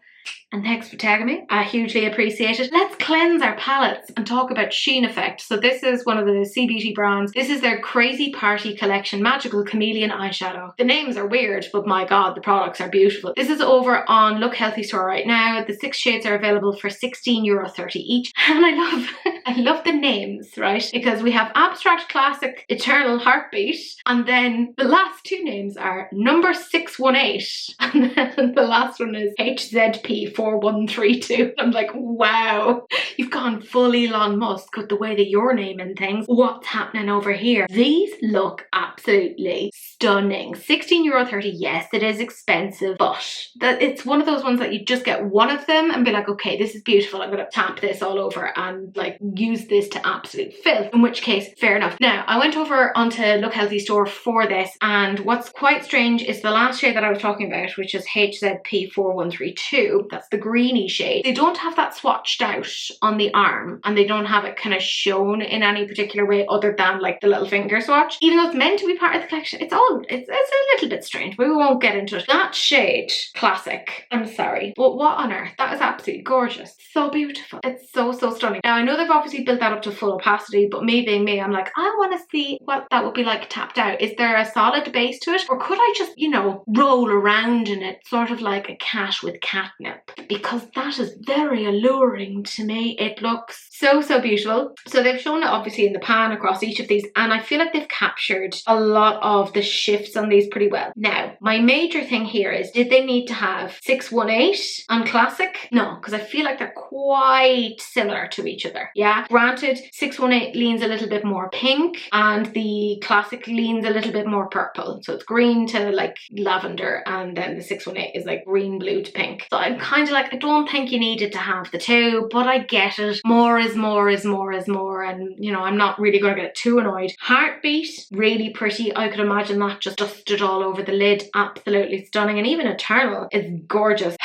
And thanks for tagging me. I hugely appreciate it. Let's cleanse our palettes and talk about SheenEffect. So this is one of the C Beauty brands. This is their Crazy Party Collection Magical Chameleon Eyeshadow. The names are weird, but my God, the products are beautiful. This is over on Look Healthy store right now. The 6 shades are available for €16.30 each. And I love the names, right? Because we have Abstract Classic Eternal Heartbeat, and then the last 2 names are number 618, and then the last one is HZP 4132. I'm like, wow, you've gone full Elon Musk with the way that you're naming things. What's happening over here? These look absolutely stunning. €16.30. Yes, it is expensive, but it's one of those ones that you just get one of them and be like, okay, this is beautiful. I'm gonna tap this all over and like use this to absolute filth. In which case, fair enough. Now, I went over onto Look Healthy store for this, and what's quite strange is the last shade that I was talking about, which is HZP 4132. That's the greeny shade. They don't have that swatched out on the arm, and they don't have it kind of shown in any particular way other than like the little finger swatch. Even though it's meant to be part of the collection, it's a little bit strange, but we won't get into it. That shade, classic. I'm sorry, but what on earth? That is absolutely gorgeous. So beautiful. It's so stunning. Now, I know they've obviously built that up to full opacity, but me being me, I'm like, I want to see what that would be like tapped out. Is there a solid base to it? Or could I just, you know, roll around in it, sort of like a cat with catnip? because that is very alluring to me. It looks so, so beautiful. So they've shown it obviously in the pan across each of these, and I feel like they've captured a lot of the shifts on these pretty well. Now, my major thing here is, did they need to have 618 on Classic? No, because I feel like they're quite similar to each other. Yeah, granted, 618 leans a little bit more pink and the Classic leans a little bit more purple. So it's green to like lavender, and then the 618 is like green, blue to pink. So I'm kind of like, I don't think you needed to have the two, but I get it. More is more is more is more, and you know, I'm not really going to get too annoyed. Heartbeat, really pretty. I could imagine that just dusted all over the lid. Absolutely stunning. And even Eternal is gorgeous.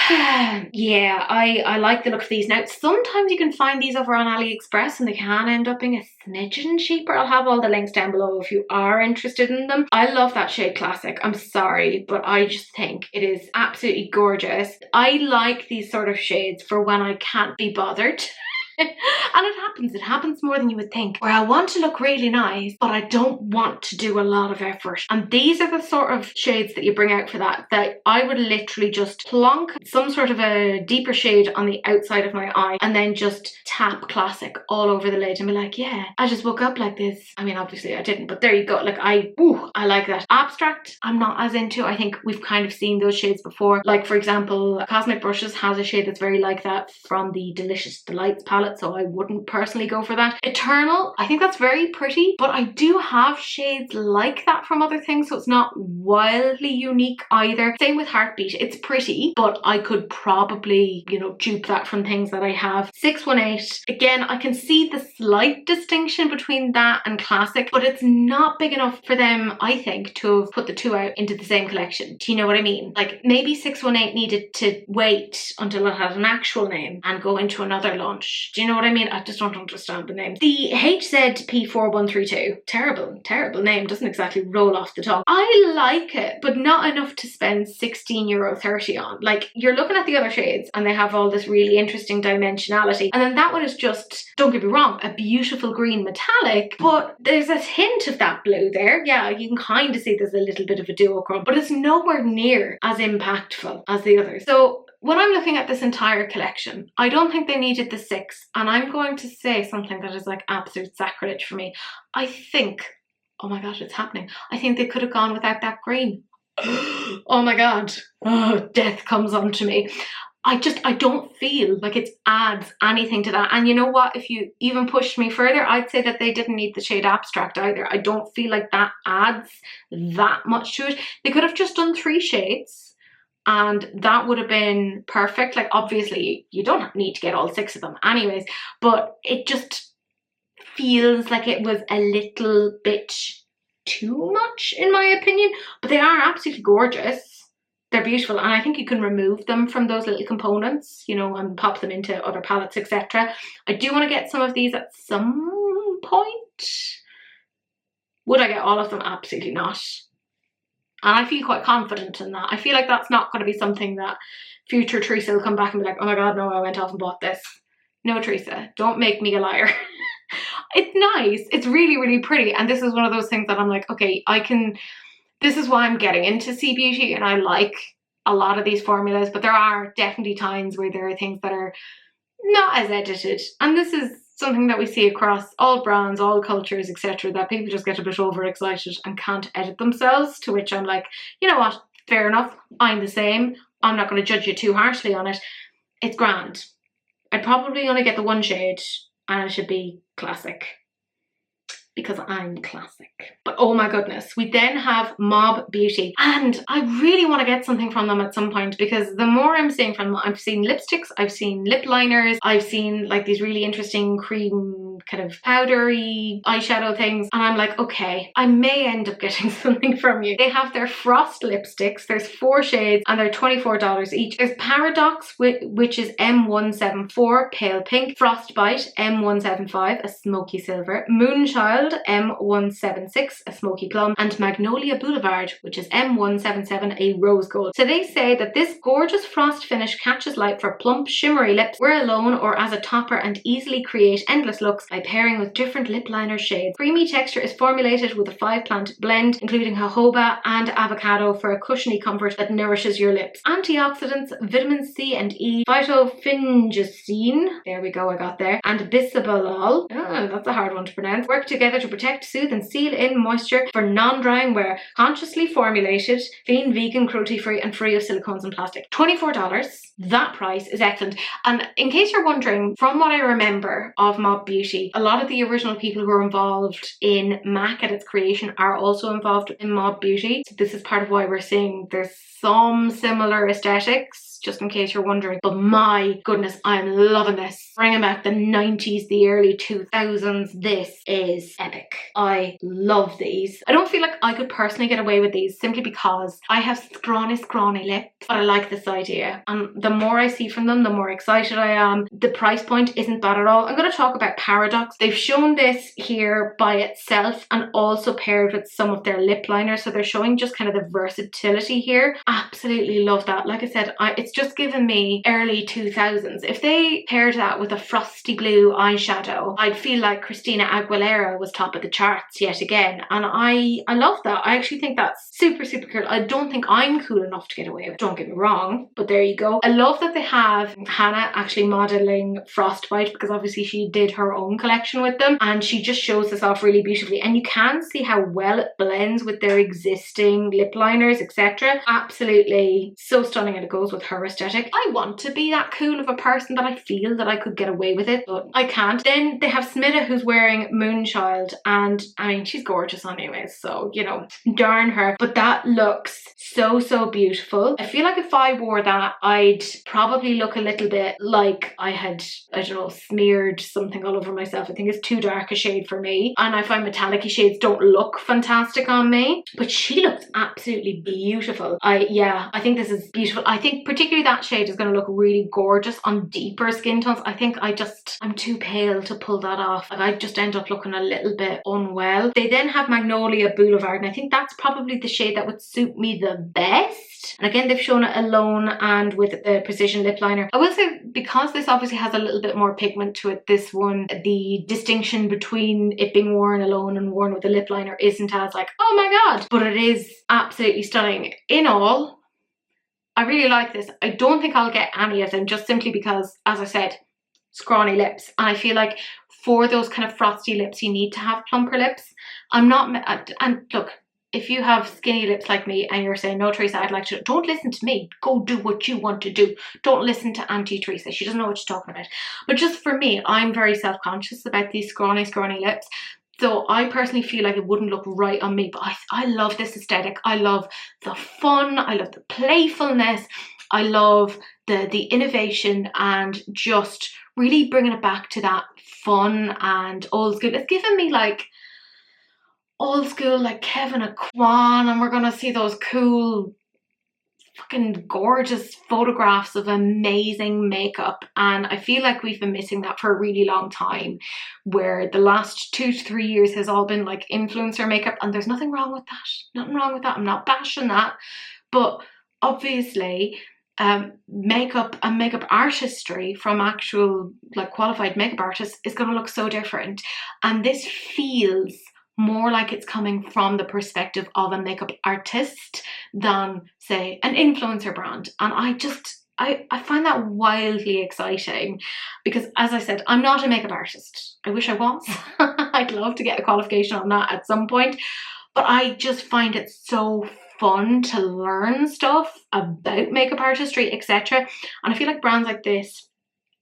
Yeah, I like the look of these. Now, sometimes you can find these over on AliExpress and they can end up being a smidgen cheaper. I'll have all the links down below if you are interested in them. I love that shade Classic. I'm sorry, but I just think it is absolutely gorgeous. I like these sort of shades for when I can't be bothered. And it happens more than you would think, where I want to look really nice, but I don't want to do a lot of effort. And these are the sort of shades that you bring out for that I would literally just plonk some sort of a deeper shade on the outside of my eye and then just tap Classic all over the lid and be like, yeah, I just woke up like this. I mean, obviously I didn't, but there you go. Like, I like that. Abstract, I'm not as into. I think we've kind of seen those shades before. Like, for example, Cosmic Brushes has a shade that's very like that from the Delicious Delights palette, so I wouldn't personally go for that. Eternal, I think that's very pretty, but I do have shades like that from other things, so it's not wildly unique either. Same with Heartbeat, it's pretty, but I could probably, you know, dupe that from things that I have. 618, again, I can see the slight distinction between that and Classic, but it's not big enough for them, I think, to have put the two out into the same collection. Do you know what I mean? Like, maybe 618 needed to wait until it had an actual name and go into another launch. Do you know what I mean? I just don't understand the name. The HZP4132, terrible name, doesn't exactly roll off the tongue. I like it, but not enough to spend €16.30 on. Like, you're looking at the other shades and they have all this really interesting dimensionality, and then that one is just, don't get me wrong, a beautiful green metallic, but there's a hint of that blue there. Yeah, you can kind of see there's a little bit of a duochrome, but it's nowhere near as impactful as the others. So when I'm looking at this entire collection, I don't think they needed the 6, and I'm going to say something that is like absolute sacrilege for me. I think, oh my god, it's happening, I think they could have gone without that green. Oh my god, oh, death comes onto me. I don't feel like it adds anything to that. And you know what, if you even pushed me further, I'd say that they didn't need the shade Abstract either. I don't feel like that adds that much to it. They could have just done 3 shades and that would have been perfect. Like, obviously you don't need to get all 6 of them anyways, but it just feels like it was a little bit too much in my opinion. But they are absolutely gorgeous. They're beautiful, and I think you can remove them from those little components, you know, and pop them into other palettes, etc. I do want to get some of these at some point. Would I get all of them? Absolutely not. And I feel quite confident in that. I feel like that's not going to be something that future Teresa will come back and be like, oh my god, no, I went off and bought this. No, Teresa, don't make me a liar. It's nice. It's really, really pretty. And this is one of those things that I'm like, okay, this is why I'm getting into C Beauty, and I like a lot of these formulas, but there are definitely times where there are things that are not as edited. And this is something that we see across all brands, all cultures, etc., that people just get a bit overexcited and can't edit themselves, to which I'm like, you know what, fair enough, I'm the same. I'm not going to judge you too harshly on it. It's grand. I'd probably only get the 1 shade and it should be Classic, because I'm classic. But oh my goodness, we then have Mob Beauty, and I really want to get something from them at some point, because the more I'm seeing from them, I've seen lipsticks, I've seen lip liners, I've seen like these really interesting cream kind of powdery eyeshadow things, and I'm like, okay, I may end up getting something from you. They have their Frost lipsticks, there's 4 shades and they're $24 each. There's Paradox, which is M174 pale pink, Frostbite M175 a smoky silver, Moonchild M176 a smoky plum, and Magnolia Boulevard, which is M177 a rose gold. So they say that this gorgeous frost finish catches light for plump shimmery lips. Wear alone or as a topper and easily create endless looks by pairing with different lip liner shades. Creamy texture is formulated with a 5-plant blend, including jojoba and avocado for a cushiony comfort that nourishes your lips. Antioxidants, vitamin C and E, phytofingicine, there we go, I got there, and bisabolol, that's a hard one to pronounce, work together to protect, soothe and seal in moisture for non-drying wear. Consciously formulated, clean, vegan, cruelty-free and free of silicones and plastic. $24. That price is excellent. And in case you're wondering, from what I remember of Mob Beauty, a lot of the original people who were involved in MAC at its creation are also involved in Mob Beauty. So this is part of why we're seeing there's some similar aesthetics, just in case you're wondering. But my goodness, I'm loving this. Bringing back the 90s, the early 2000s. This is epic. I love these. I don't feel like I could personally get away with these simply because I have scrawny lips, but I like this idea. And the more I see from them, the more excited I am. The price point isn't bad at all. I'm going to talk about Paradox. They've shown this here by itself and also paired with some of their lip liners. So they're showing just kind of the versatility here. Absolutely love that. Like I said, it's just given me early 2000s. If they paired that with a frosty blue eyeshadow, I'd feel like Christina Aguilera was top of the charts yet again. And I love that. I actually think that's super cool. I don't think I'm cool enough to get away with it. Don't get me wrong, but there you go. I love that they have Hannah actually modeling Frostbite, because obviously she did her own collection with them and she just shows this off really beautifully. And you can see how well it blends with their existing lip liners, etc. Absolutely so stunning, and it goes with her aesthetic. I want to be that cool of a person that I feel that I could get away with it, but I can't. Then they have Smita, who's wearing Moonchild, and I mean, she's gorgeous anyways, so you know, darn her. But that looks so beautiful. I feel like if I wore that, I'd probably look a little bit like I had, I don't know, smeared something all over myself. I think it's too dark a shade for me, and I find metallic-y shades don't look fantastic on me, but she looks absolutely beautiful. I think this is beautiful. I think particularly that shade is going to look really gorgeous on deeper skin tones. I think I'm too pale to pull that off. Like, I just end up looking a little bit unwell. They then have Magnolia Boulevard, and I think that's probably the shade that would suit me the best. And again, they've shown it alone and with the precision lip liner. I will say, because this obviously has a little bit more pigment to it, this one, the distinction between it being worn alone and worn with a lip liner isn't as like, oh my god, but it is absolutely stunning. In all, I really like this. I don't think I'll get any of them, just simply because, as I said, scrawny lips, and I feel like for those kind of frosty lips you need to have plumper lips. I'm not, and look, if you have skinny lips like me and you're saying, no Teresa, I'd like to, don't listen to me, go do what you want to do. Don't listen to Auntie Teresa, she doesn't know what she's talking about. But just for me, I'm very self-conscious about these scrawny lips. So I personally feel like it wouldn't look right on me, but I love this aesthetic. I love the fun, I love the playfulness, I love the innovation, and just really bringing it back to that fun and old school. It's given me like old school, like Kevin Aquan, and we're gonna see those cool fucking gorgeous photographs of amazing makeup, and I feel like we've been missing that for a really long time, where the last 2 to 3 years has all been like influencer makeup, and there's nothing wrong with that. I'm not bashing that, but obviously makeup and makeup artistry from actual like qualified makeup artists is going to look so different, and this feels more like it's coming from the perspective of a makeup artist than, say, an influencer brand. And I find that wildly exciting, because, as I said, I'm not a makeup artist. I wish I was. I'd love to get a qualification on that at some point, but I just find it so fun to learn stuff about makeup artistry, etc. And I feel like brands like this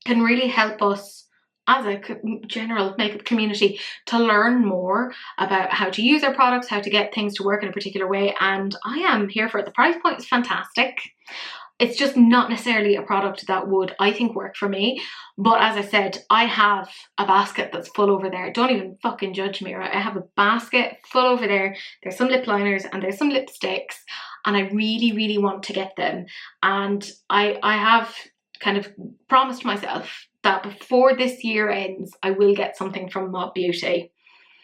can really help us as a general makeup community to learn more about how to use our products, how to get things to work in a particular way, and I am here for it. The price point is fantastic. It's just not necessarily a product that would, I think, work for me. But as I said, I have a basket that's full over there. Don't even fucking judge me, right? I have a basket full over there. There's some lip liners and there's some lipsticks, and I really want to get them. And I have kind of promised myself that before this year ends, I will get something from Mob Beauty,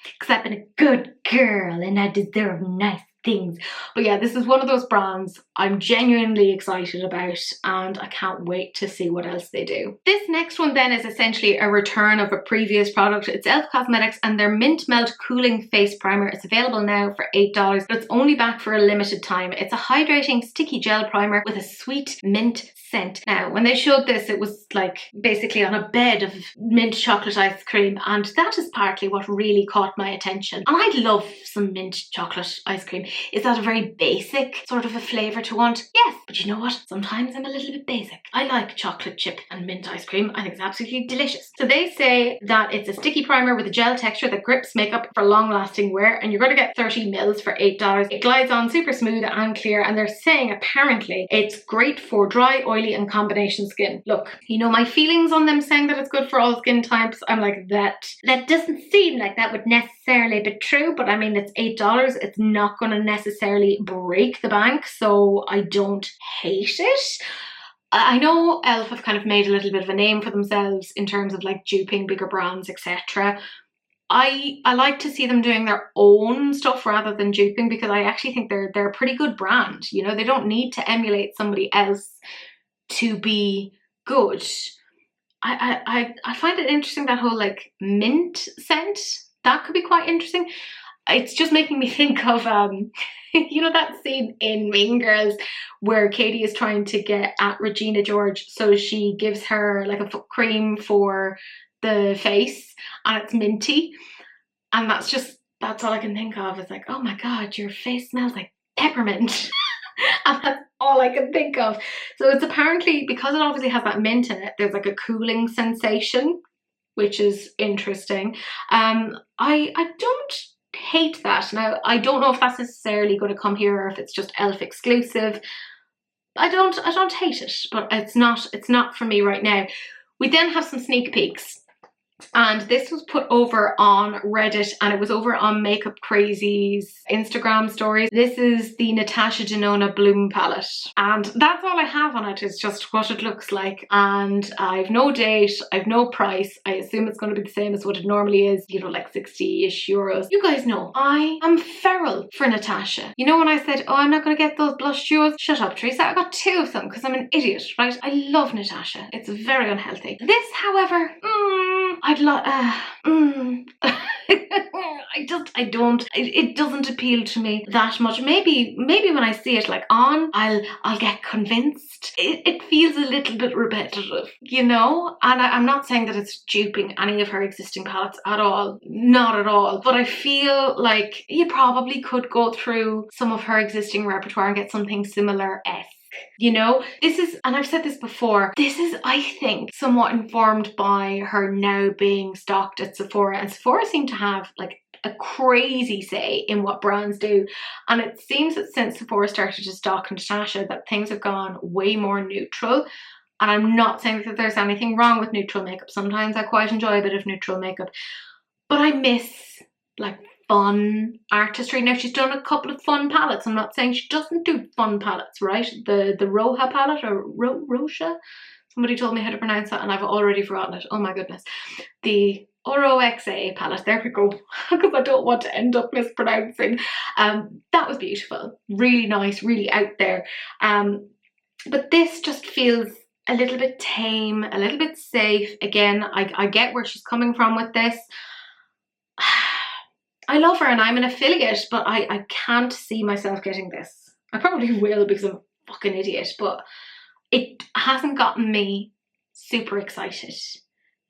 because I've been a good girl and I deserve nice things. But yeah, this is one of those brands I'm genuinely excited about, and I can't wait to see what else they do. This next one then is essentially a return of a previous product. It's e.l.f. Cosmetics and their Mint Melt Cooling Face Primer. It's available now for $8, but it's only back for a limited time. It's a hydrating sticky gel primer with a sweet mint scent. Now, when they showed this, it was like basically on a bed of mint chocolate ice cream, and that is partly what really caught my attention. And I love some mint chocolate ice cream. Is that a very basic sort of a flavour to want? Yes, but you know what? Sometimes I'm a little bit basic. I like chocolate chip and mint ice cream. I think it's absolutely delicious. So they say that it's a sticky primer with a gel texture that grips makeup for long-lasting wear, and you're going to get 30 mils for $8. It glides on super smooth and clear, and they're saying apparently it's great for dry, oily and combination skin. Look, you know my feelings on them saying that it's good for all skin types. I'm like, that doesn't seem like that would necessarily be true, but I mean, it's $8. It's not going to necessarily break the bank, so I don't hate it. I know e.l.f. have kind of made a little bit of a name for themselves in terms of like duping bigger brands, etc. I like to see them doing their own stuff rather than duping, because I actually think they're a pretty good brand. You know, they don't need to emulate somebody else to be good. I find it interesting, that whole like mint scent. That could be quite interesting. It's just making me think of you know that scene in Mean Girls where Katie is trying to get at Regina George, so she gives her like a foot cream for the face and it's minty, and that's all I can think of. It's like, oh my god, your face smells like peppermint. And that's all I can think of. So it's apparently, because it obviously has that mint in it, there's like a cooling sensation, which is interesting. I don't hate that. Now, I don't know if that's necessarily going to come here or if it's just e.l.f. exclusive. I don't hate it, but it's not for me right now. We then have some sneak peeks. And this was put over on Reddit, and it was over on Makeup Crazy's Instagram stories. This is the Natasha Denona Bloom palette, and that's all I have on it, is just what it looks like. And I've no date, I've no price. I assume it's going to be the same as what it normally is, you know, like 60-ish euros. You guys know I am feral for Natasha. You know when I said, oh, I'm not going to get those blush duos? Shut up, Teresa. I got 2 of them because I'm an idiot, right? I love Natasha. It's very unhealthy. This, however, it doesn't appeal to me that much. Maybe when I see it like on, I'll get convinced. It feels a little bit repetitive, you know? And I'm not saying that it's duping any of her existing palettes at all, not at all. But I feel like you probably could go through some of her existing repertoire and get something similar-esque. You know, this is, and I've said this before, this is, I think, somewhat informed by her now being stocked at Sephora, and Sephora seem to have like a crazy say in what brands do, and it seems that since Sephora started to stock Natasha that things have gone way more neutral. And I'm not saying that there's anything wrong with neutral makeup. Sometimes I quite enjoy a bit of neutral makeup, but I miss like fun artistry. Now, she's done a couple of fun palettes. I'm not saying she doesn't do fun palettes, right? The Roja palette, or Roja? Somebody told me how to pronounce that and I've already forgotten it. Oh my goodness. The Oroxa palette, there we go, because I don't want to end up mispronouncing. That was beautiful, really nice, really out there. But this just feels a little bit tame, a little bit safe. Again, I get where she's coming from with this. I love her and I'm an affiliate, but I can't see myself getting this. I probably will because I'm a fucking idiot, but it hasn't gotten me super excited.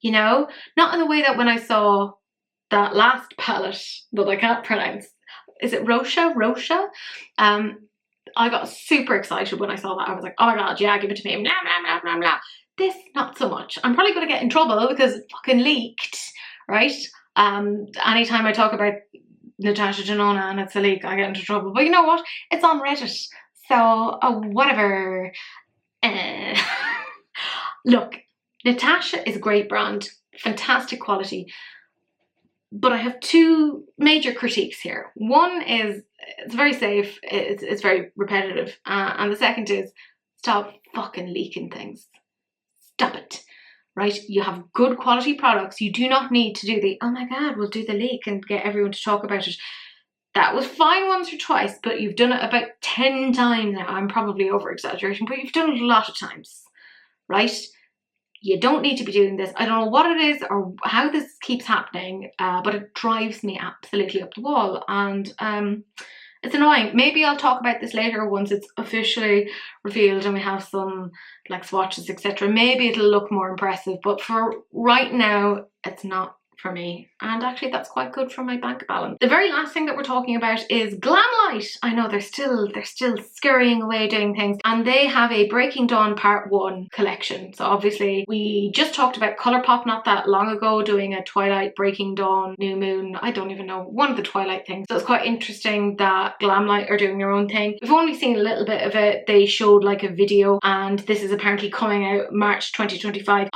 You know? Not in the way that when I saw that last palette that I can't pronounce. Is it Rocha? I got super excited when I saw that. I was like, oh my god, yeah, give it to me. Blah, blah, blah, blah, blah. This, not so much. I'm probably going to get in trouble because it fucking leaked, right? Anytime I talk about Natasha Denona and it's a leak, I get into trouble. But you know what? It's on Reddit. So, whatever. Look, Natasha is a great brand. Fantastic quality. But I have 2 major critiques here. One is, it's very safe. It's very repetitive. And the second is, stop fucking leaking things. Stop it. Right? You have good quality products. You do not need to do the, oh my god, we'll do the leak and get everyone to talk about it. That was fine once or twice, but you've done it about 10 times now. I'm probably over-exaggerating, but you've done it a lot of times, right? You don't need to be doing this. I don't know what it is or how this keeps happening, but it drives me absolutely up the wall. And it's annoying. Maybe I'll talk about this later once it's officially revealed and we have some like swatches, etc. Maybe it'll look more impressive, but for right now, it's not for me. And actually that's quite good for my bank balance. The very last thing that we're talking about is Glamlite. I know they're still scurrying away doing things, and they have a Breaking Dawn Part 1 collection. So obviously we just talked about Colourpop not that long ago doing a Twilight, Breaking Dawn, New Moon, I don't even know, one of the Twilight things. So it's quite interesting that Glamlite are doing their own thing. We've only seen a little bit of it. They showed like a video, and this is apparently coming out March 2025.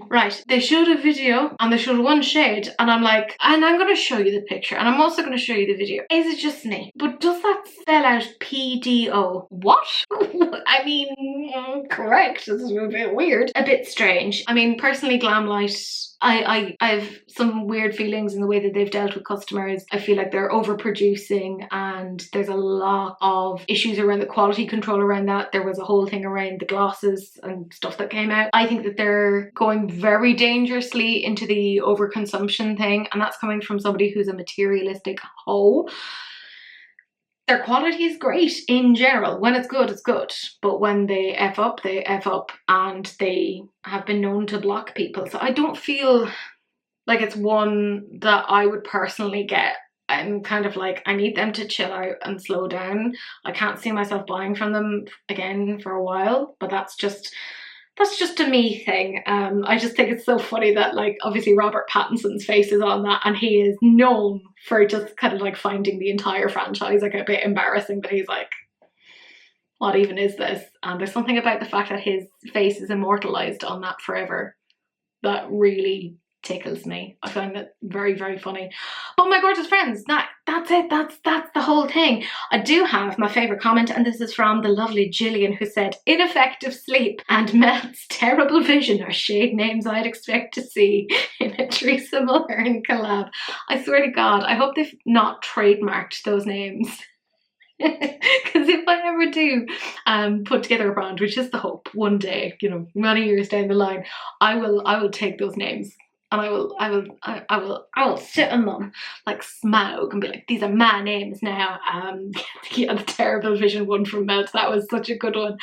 Right, they showed a video and they showed one shade, and I'm like, and I'm going to show you the picture and I'm also going to show you the video. Is it just me? But does that spell out PDO? What? I mean, correct. This is a bit weird. A bit strange. I mean, personally, Glamlite, I have some weird feelings in the way that they've dealt with customers. I feel like they're overproducing and there's a lot of issues around the quality control around that. There was a whole thing around the glosses and stuff that came out. I think that they're going very dangerously into the overconsumption thing, and that's coming from somebody who's a materialistic hoe. Their quality is great in general. When it's good, it's good. But when they F up, they F up, and they have been known to block people. So I don't feel like it's one that I would personally get. I'm kind of like, I need them to chill out and slow down. I can't see myself buying from them again for a while, but that's just a me thing. I just think it's so funny that like obviously Robert Pattinson's face is on that, and he is known for just kind of like finding the entire franchise like a bit embarrassing, but he's like, what even is this? And there's something about the fact that his face is immortalized on that forever that really tickles me. I find that very, very funny. But my gorgeous friends, that's it. That's the whole thing. I do have my favourite comment, and this is from the lovely Gillian, who said, ineffective sleep and Melt's terrible vision are shade names I'd expect to see in a Teresa Mulhern collab. I swear to God, I hope they've not trademarked those names. Because if I ever do put together a brand, which is the hope one day, you know, many years down the line, I will take those names. And I will sit on them like Smaug and be like, these are my names now. Yeah, the terrible vision one from Melt, that was such a good one.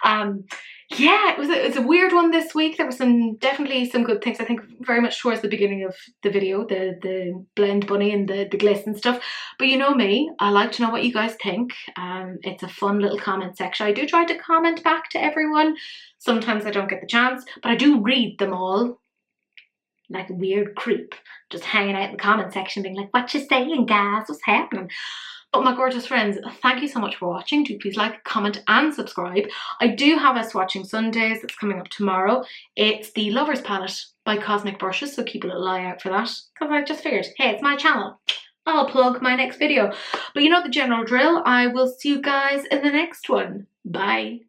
Yeah, it was a weird one this week. There was definitely some good things. I think very much towards the beginning of the video, the blend bunny and the glisten stuff. But you know me, I like to know what you guys think. It's a fun little comment section. I do try to comment back to everyone. Sometimes I don't get the chance, but I do read them all. Like a weird creep, just hanging out in the comment section being like, what you saying guys, what's happening? But my gorgeous friends, thank you so much for watching. Do please like, comment and subscribe. I do have a Swatching Sundays that's coming up tomorrow. It's the Lovers Palette by Cosmic Brushes, so keep a little eye out for that, because I just figured, hey, it's my channel, I'll plug my next video. But you know the general drill. I will see you guys in the next one. Bye.